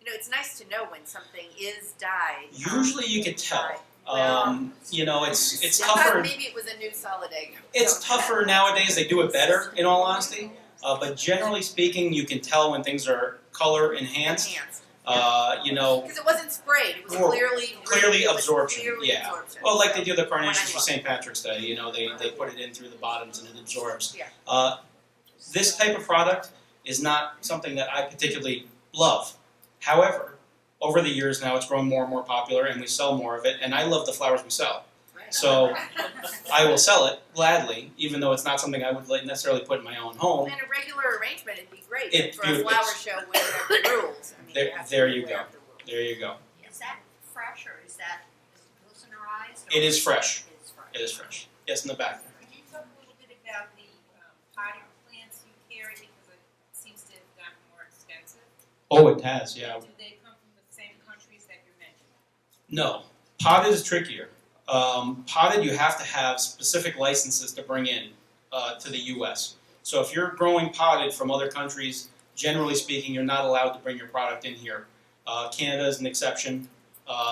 it's nice to know when something is dyed. Usually you can tell. Dyed. Well, It's I thought tougher. maybe it was a new Solidago. It's tougher nowadays. They do it better, in all honesty. But generally speaking, you can tell when things are color enhanced. Enhanced. Because it wasn't sprayed. It was Or clearly it was absorption. Clearly Yeah. absorption. Well, like they So, do the when carnations I for St. Patrick's Day. They put it in through the bottoms and it absorbs. Yeah. This type of product is not something that I particularly love. However, over the years now, it's grown more and more popular, and we sell more of it. And I love the flowers we sell. So I will sell it gladly, even though it's not something I would necessarily put in my own home. In a regular arrangement, it'd be great. It's For a beautiful. flower show where there are the rules. I mean, There- you have to there be you aware go. of the rules. There you go. Is that fresh or is it pilsnerized? It is fresh. It's fresh. It is fresh. Yes, in the back there. Could you talk a little bit about the potting plants you carry, because it seems to have gotten more expensive? Oh, it has, yeah. Do they come from the same countries that you mentioned? No. Potted is trickier. Potted, you have to have specific licenses to bring in to the U.S. So if you're growing potted from other countries, generally speaking, you're not allowed to bring your product in here. Canada is an exception.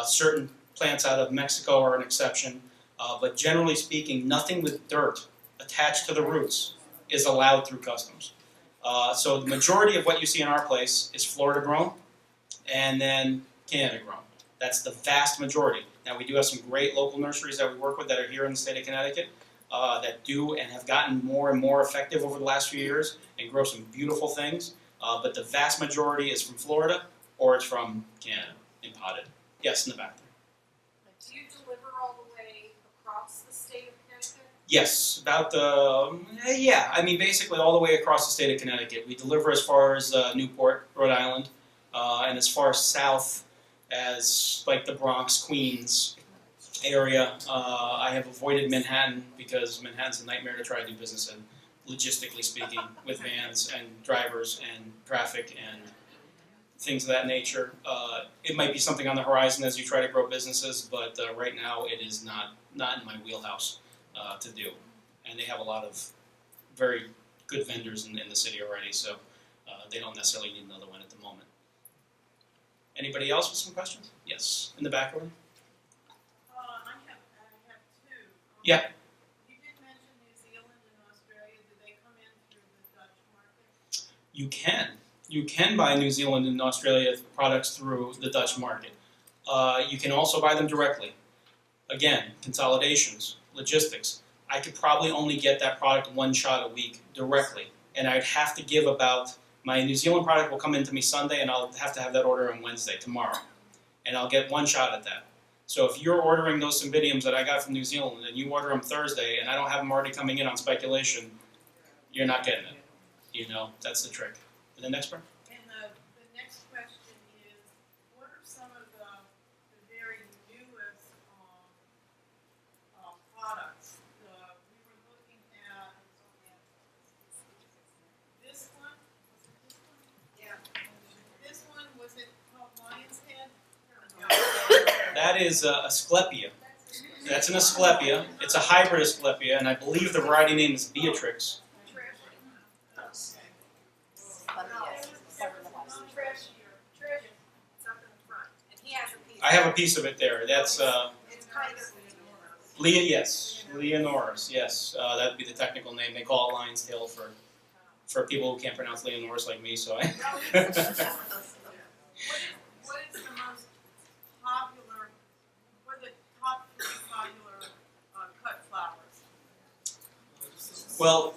Certain plants out of Mexico are an exception. But generally speaking, nothing with dirt attached to the roots is allowed through customs. So the majority of what you see in our place is Florida grown and then Canada grown. That's the vast majority. Now we do have some great local nurseries that we work with that are here in the state of Connecticut that do and have gotten more and more effective over the last few years and grow some beautiful things. But the vast majority is from Florida or it's from Canada in potted. Yes, in the back there. Do you deliver all the way across the state of Connecticut? Yes, about basically all the way across the state of Connecticut. We deliver as far as Newport, Rhode Island, and as far south as like the Bronx, Queens, area. I have avoided Manhattan because Manhattan's a nightmare to try to do business in, logistically speaking, with vans and drivers and traffic and things of that nature. It might be something on the horizon as you try to grow businesses, but right now it is not in my wheelhouse to do. And they have a lot of very good vendors in the city already, so they don't necessarily need another one at the moment. Anybody else with some questions? Yes, in the back room. I have two. Yeah. You did mention New Zealand and Australia. Do they come in through the Dutch market? You can. You can buy New Zealand and Australia products through the Dutch market. You can also buy them directly. Again, consolidations, logistics. I could probably only get that product one shot a week directly, and I'd have to give about, my New Zealand product will come into me Sunday, and I'll have to have that order on Wednesday, tomorrow, and I'll get one shot at that. So if you're ordering those Symposiums that I got from New Zealand, and you order them Thursday, and I don't have them already coming in on speculation, you're not getting it. You know, that's the trick. And the next part? And the next question is, what are some of the very newest products? We were looking at this one. Was it this one? Yeah. This one, was it called Lion's Head? That is Asclepia. That's an Asclepia. It's a hybrid Asclepia, and I believe the variety name is Beatrix. I have a piece of it there. That's It's kind of Leonoris. Yes, that'd be the technical name. They call it lion's tail for people who can't pronounce Leonoris like me. So I. What is the most popular? What are the top 3 popular cut flowers? Well,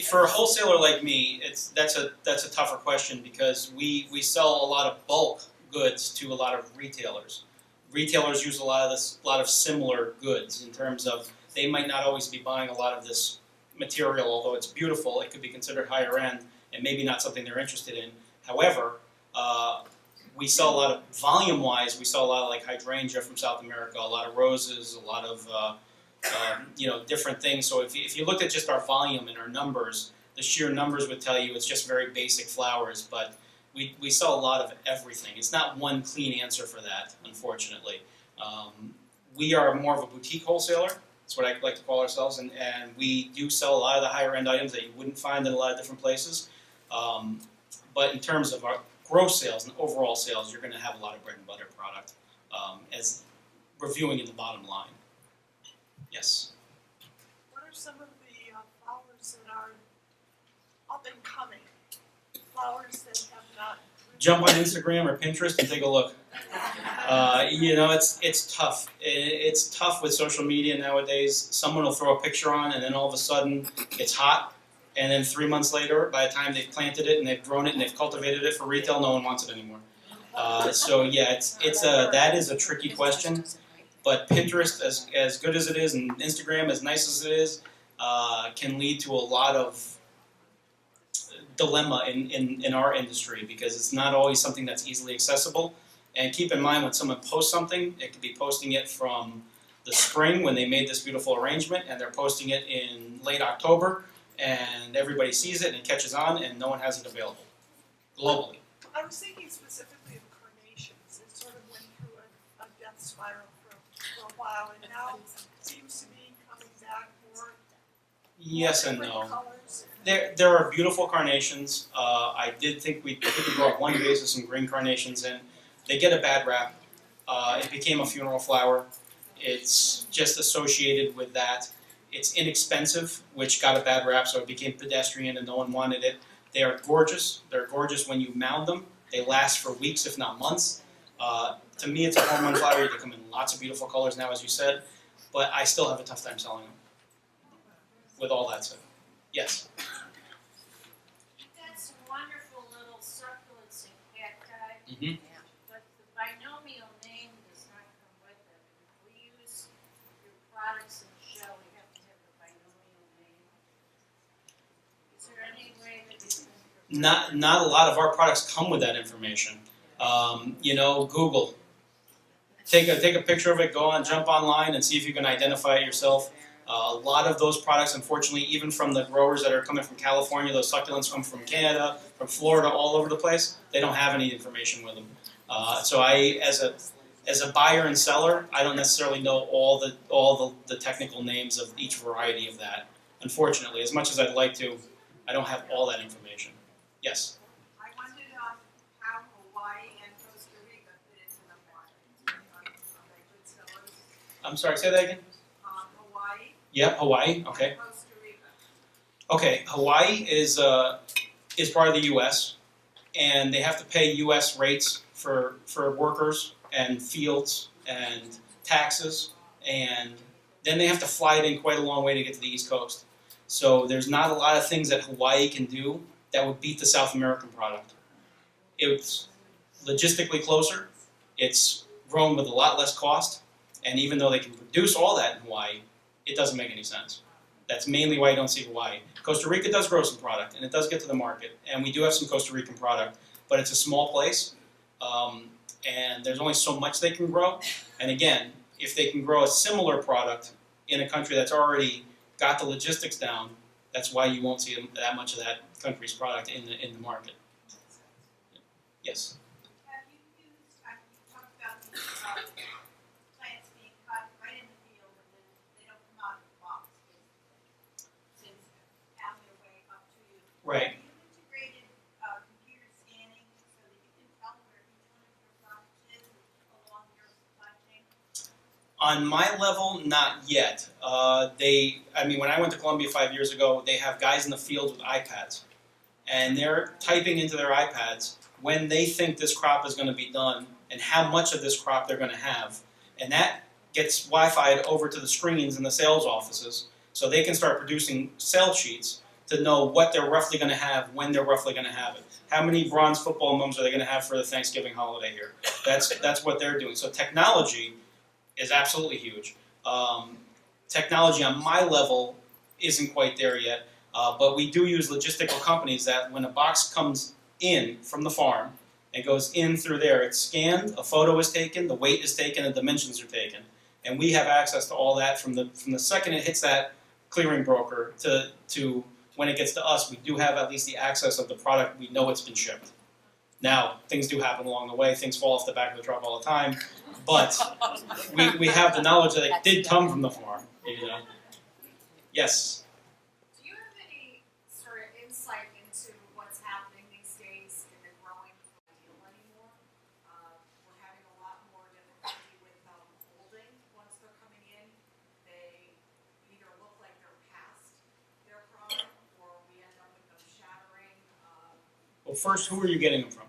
for a wholesaler like me, that's a tougher question because we sell a lot of bulk goods to a lot of retailers. Retailers use a lot of similar goods in terms of they might not always be buying a lot of this material, although it's beautiful. It could be considered higher end and maybe not something they're interested in. However, we sell a lot of volume-wise. We sell a lot of like hydrangea from South America, a lot of roses, a lot of different things. So if you looked at just our volume and our numbers, the sheer numbers would tell you it's just very basic flowers, but we sell a lot of everything. It's not one clean answer for that, unfortunately. We are more of a boutique wholesaler. That's what I like to call ourselves, and we do sell a lot of the higher end items that you wouldn't find in a lot of different places. But in terms of our gross sales and overall sales, you're going to have a lot of bread and butter product as reviewing in the bottom line. Yes? What are some of the flowers that are up and coming? Flowers that have not. Jump on Instagram or Pinterest and take a look. It's tough. It's tough with social media nowadays. Someone will throw a picture on, and then all of a sudden it's hot. And then 3 months later, by the time they've planted it and they've grown it and they've cultivated it for retail, no one wants it anymore. That is a tricky question. But Pinterest, as good as it is, and Instagram, as nice as it is, can lead to a lot of dilemma in our industry because it's not always something that's easily accessible. And keep in mind, when someone posts something, it could be posting it from the spring when they made this beautiful arrangement, and they're posting it in late October, and everybody sees it and it catches on, and no one has it available globally. I was thinking specifically of carnations. It sort of went through a death spiral for a while, and now it seems to be coming back more. Yes and different no. colors. There are beautiful carnations. I think we brought one vase of some green carnations in. They get a bad rap. It became a funeral flower. It's just associated with that. It's inexpensive, which got a bad rap, so it became pedestrian and no one wanted it. They are gorgeous. They're gorgeous when you mound them. They last for weeks, if not months. To me, it's a home run flower. They come in lots of beautiful colors now, as you said, but I still have a tough time selling them. With all that said. Yes? You've got some wonderful little succulents and cacti, Mm-hmm. but the binomial name does not come with it. If we use your products in the show, we have to have the binomial name. Is there any way that you can? Not a lot of our products come with that information. Google. take a picture of it, jump online and see if you can identify it yourself. A lot of those products, unfortunately, even from the growers that are coming from California, those succulents come from Canada, from Florida, all over the place. They don't have any information with them. So I, as a buyer and seller, I don't necessarily know all the technical names of each variety of that. Unfortunately, as much as I'd like to, I don't have all that information. Yes. I wondered how Hawaii and Costa Rica fit into the market. Are they good sellers? I'm sorry. Say that again. Hawaii Yeah, Hawaii. Okay. and Costa Rica. Okay. Hawaii is part of the U.S. and they have to pay U.S. rates for workers and fields and taxes, and then they have to fly it in quite a long way to get to the East Coast. So there's not a lot of things that Hawaii can do that would beat the South American product. It's logistically closer, it's grown with a lot less cost, and even though they can produce all that in Hawaii, it doesn't make any sense. That's mainly why you don't see Hawaii. Costa Rica does grow some product, and it does get to the market, and we do have some Costa Rican product, but it's a small place, and there's only so much they can grow. And again, if they can grow a similar product in a country that's already got the logistics down, that's why you won't see that much of that country's product in the market. Yes? Have you talked about these plants being cut right in the field and then they don't come out of the box, since found their way up to you. Right. Have you integrated computer scanning so that you can tell where each one of your products is along your supply chain? On my level, not yet. When I went to Columbia 5 years ago, they have guys in the field with iPads. And they're typing into their iPads when they think this crop is going to be done and how much of this crop they're going to have. And that gets Wi-Fi'd over to the screens in the sales offices so they can start producing sales sheets to know what they're roughly going to have, when they're roughly going to have it. How many bronze football mums are they going to have for the Thanksgiving holiday here? That's what they're doing. So technology is absolutely huge. Technology on my level isn't quite there yet, but we do use logistical companies that when a box comes in from the farm, it goes in through there, it's scanned, a photo is taken, the weight is taken, and dimensions are taken. And we have access to all that from the second it hits that clearing broker to when it gets to us. We do have at least the access of the product. We know it's been shipped. Now, things do happen along the way. Things fall off the back of the truck all the time. But we have the knowledge that it did come from the farm. You know? Yes? Do you have any sort of insight into what's happening these days in the growing deal anymore? We're having a lot more difficulty with holding once they're coming in. They either look like they're past their prime, or we end up with them shattering. Well, first, who are you getting them from?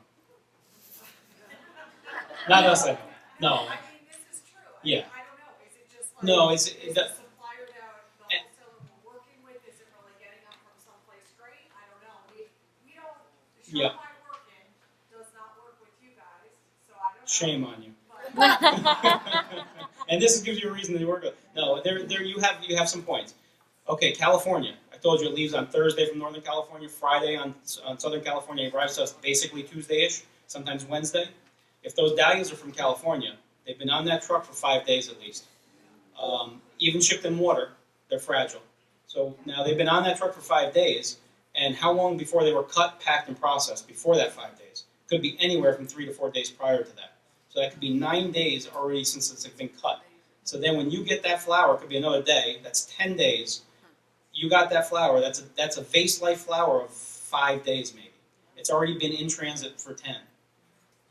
Not us, I know. No. I mean, this is true. Yeah. I don't know. Is it just like No, is the supplier that the wholesaler we're working with, is it really getting them from someplace great? I don't know. We don't. The shop Yeah. I work in does not work with you guys, so I don't know. Shame on you. But And this gives you a reason to work with. No, there you have some points. Okay, California. I told you it leaves on Thursday from Northern California, Friday on Southern California. It arrives to us basically Tuesday-ish, sometimes Wednesday. If those dahlias are from California, they've been on that truck for 5 days at least. Even shipped in water, they're fragile. So now they've been on that truck for 5 days, and how long before they were cut, packed, and processed before that 5 days? Could be anywhere from 3 to 4 days prior to that. So that could be 9 days already since it's been cut. So then when you get that flower, it could be another day, that's 10 days. You got that flower, that's a vase life flower of 5 days maybe. It's already been in transit for 10.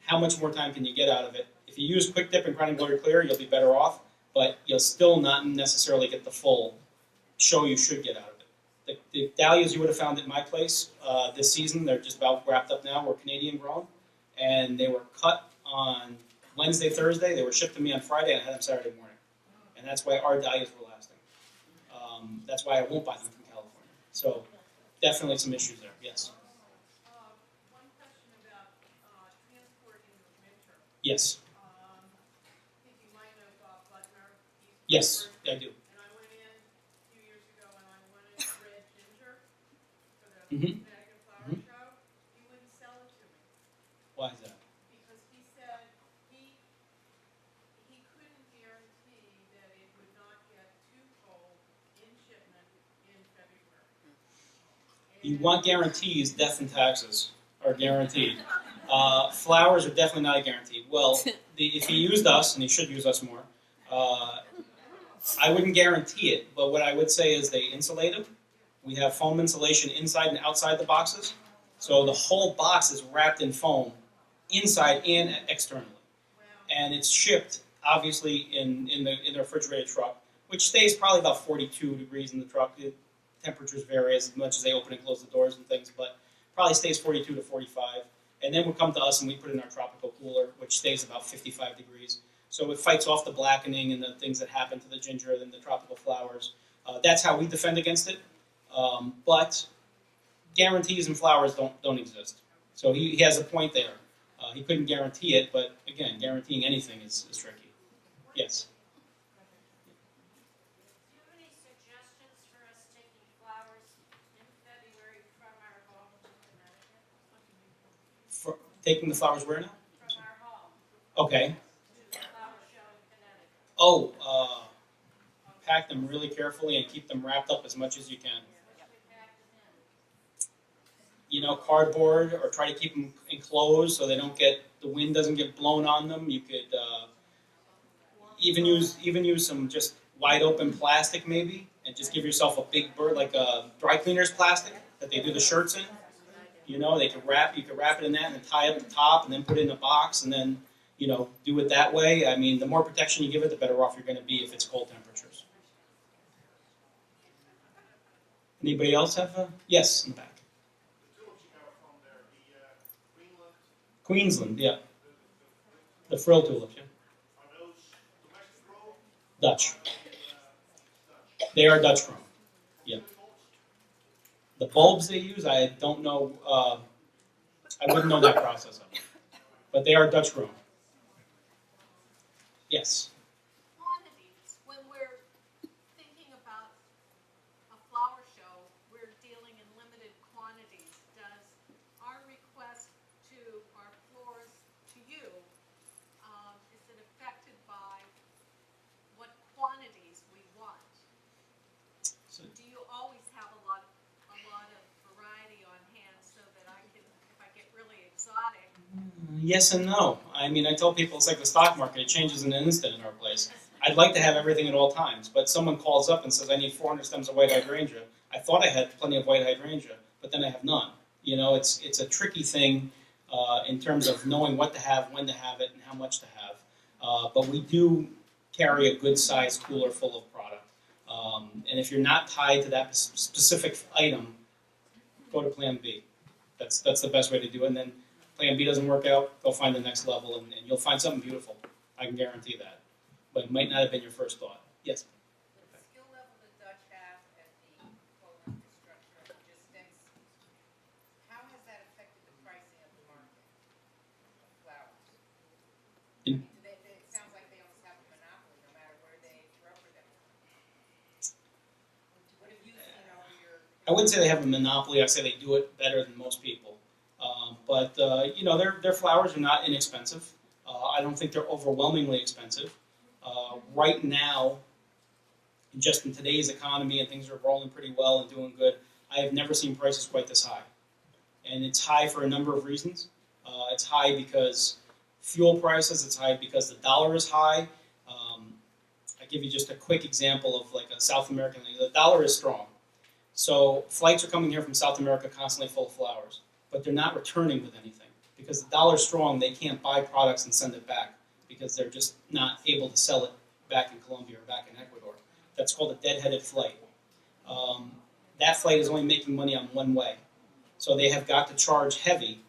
How much more time can you get out of it? If you use Quick Dip and Crown and Glory Clear, you'll be better off, but you'll still not necessarily get the full show you should get out of it. The dahlias you would have found at my place this season, they're just about wrapped up now, were Canadian grown, and they were cut on Wednesday, Thursday, they were shipped to me on Friday, and I had them Saturday morning. And that's why our dahlias were lasting. That's why I won't buy them from California. So definitely some issues there, yes. one question about transport in the winter. Yes, I think you might know Butner. yes, I do. And I went in a few years ago and I wanted red ginger for the Mhm. Connecticut Flower Show. He wouldn't sell it to me Why is that? because he said he You want guarantees, death and taxes are guaranteed. Flowers are definitely not a guarantee. Well, if he used us, and he should use us more, I wouldn't guarantee it, but what I would say is they insulate them. We have foam insulation inside and outside the boxes. So the whole box is wrapped in foam, inside and externally. And it's shipped, obviously, in the refrigerated truck, which stays probably about 42 degrees in the truck. Temperatures vary as much as they open and close the doors and things, but probably stays 42 to 45. And then will come to us and we put it in our tropical cooler, which stays about 55 degrees. So it fights off the blackening and the things that happen to the ginger and the tropical flowers. That's how we defend against it. But guarantees in flowers don't exist. So he has a point there. He couldn't guarantee it, but again, guaranteeing anything is tricky. Yes? Do you have any suggestions for us taking flowers in February from our home in Connecticut? For taking the flowers where now? From our home Okay. to the flower show in Connecticut? Oh, pack them really carefully and keep them wrapped up as much as you can. What should we pack them in? You know, cardboard, or try to keep them enclosed so they don't get, the wind doesn't get blown on them. You could even use some just wide open plastic maybe, and just give yourself a big bird, like a dry cleaner's plastic that they do the shirts in. You know, you could wrap it in that and then tie up the top and then put it in a box and then, you know, do it that way. I mean, the more protection you give it, the better off you're going to be if it's cold temperatures. Anybody else have a, yes, in the back. Queensland, yeah. The frill tulips, yeah. Dutch. They are Dutch grown, yeah. The bulbs they use, I don't know, I wouldn't know that process of it. But they are Dutch grown. Yes. Quantities, when we're thinking about a flower show, we're dealing in limited quantities. Does our request to our florist, to you, is it affected by what quantities we want? So, Do you always have a lot of variety on hand so that I can, if I get really exotic? yes and no. I mean, I tell people it's like the stock market. It changes in an instant in our place. I'd like to have everything at all times, but someone calls up and says, I need 400 stems of white hydrangea. I thought I had plenty of white hydrangea, but then I have none. You know, it's a tricky thing in terms of knowing what to have, when to have it, and how much to have. But we do carry a good-sized cooler full of product. And if you're not tied to that specific item, go to Plan B. That's the best way to do it. And then Plan B doesn't work out, go find the next level, and you'll find something beautiful. I can guarantee that. But it might not have been your first thought. Yes? The skill level the Dutch have at the whole infrastructure of logistics, how has that affected the pricing of the market of flowers? In- It sounds like they almost have a monopoly no matter where they broker them. What have you seen over your? I wouldn't say they have a monopoly. I'd say they do it better than most people. But you know, their flowers are not inexpensive. I don't think they're overwhelmingly expensive. Right now, just in today's economy, and things are rolling pretty well and doing good, I have never seen prices quite this high. And it's high for a number of reasons. It's high because fuel prices. It's high because the dollar is high. I give you just a quick example of like a South American thing. The dollar is strong. So flights are coming here from South America constantly full of flowers, but they're not returning with anything. Because the dollar's strong, they can't buy products and send it back because they're just not able to sell it back in Colombia or back in Ecuador. That's called a dead-headed flight. That flight is only making money on one way. So they have got to charge heavy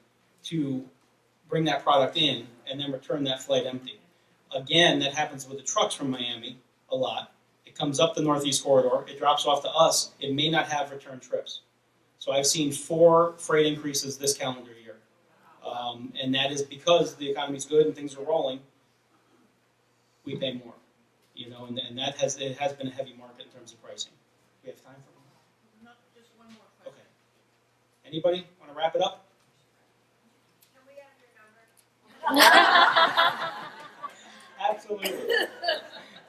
to bring that product in and then return that flight empty. Again, that happens with the trucks from Miami a lot. It comes up the Northeast Corridor, it drops off to us, it may not have return trips. So I've seen 4 freight increases this calendar year. And that is because the economy's good and things are rolling, we pay more. You know, and it has been a heavy market in terms of pricing. We have time for one? No, just one more question. Okay. Anybody want to wrap it up? Can we have your number? Absolutely.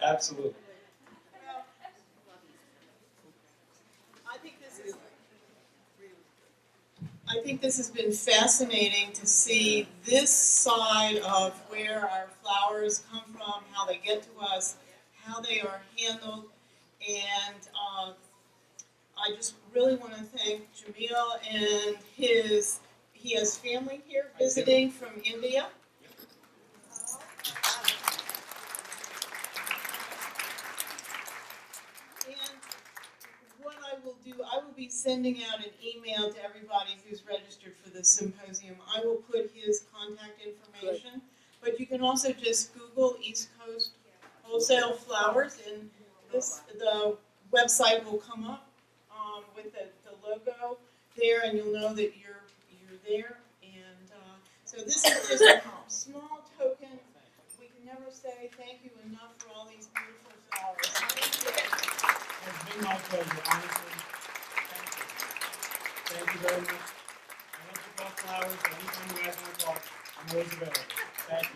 Absolutely. I think this is think this has been fascinating to see this side of where our flowers come from, how they get to us, how they are handled, and I just really want to thank Jamal and he has family here visiting from India. And what I will do, I will be sending out an email to everybody who's registered for the symposium. I will put his contact information, but you can also just Google East Coast Wholesale Flowers, and the website will come up with the logo there, and you'll know that you're there. And so this is just a small token. We can never say thank you enough for all these beautiful flowers. Thank you. It's been my pleasure, honestly. Thank you. Thank you very much. I love to talk flowers, so anytime you guys want to talk, I'm always available. Thank you.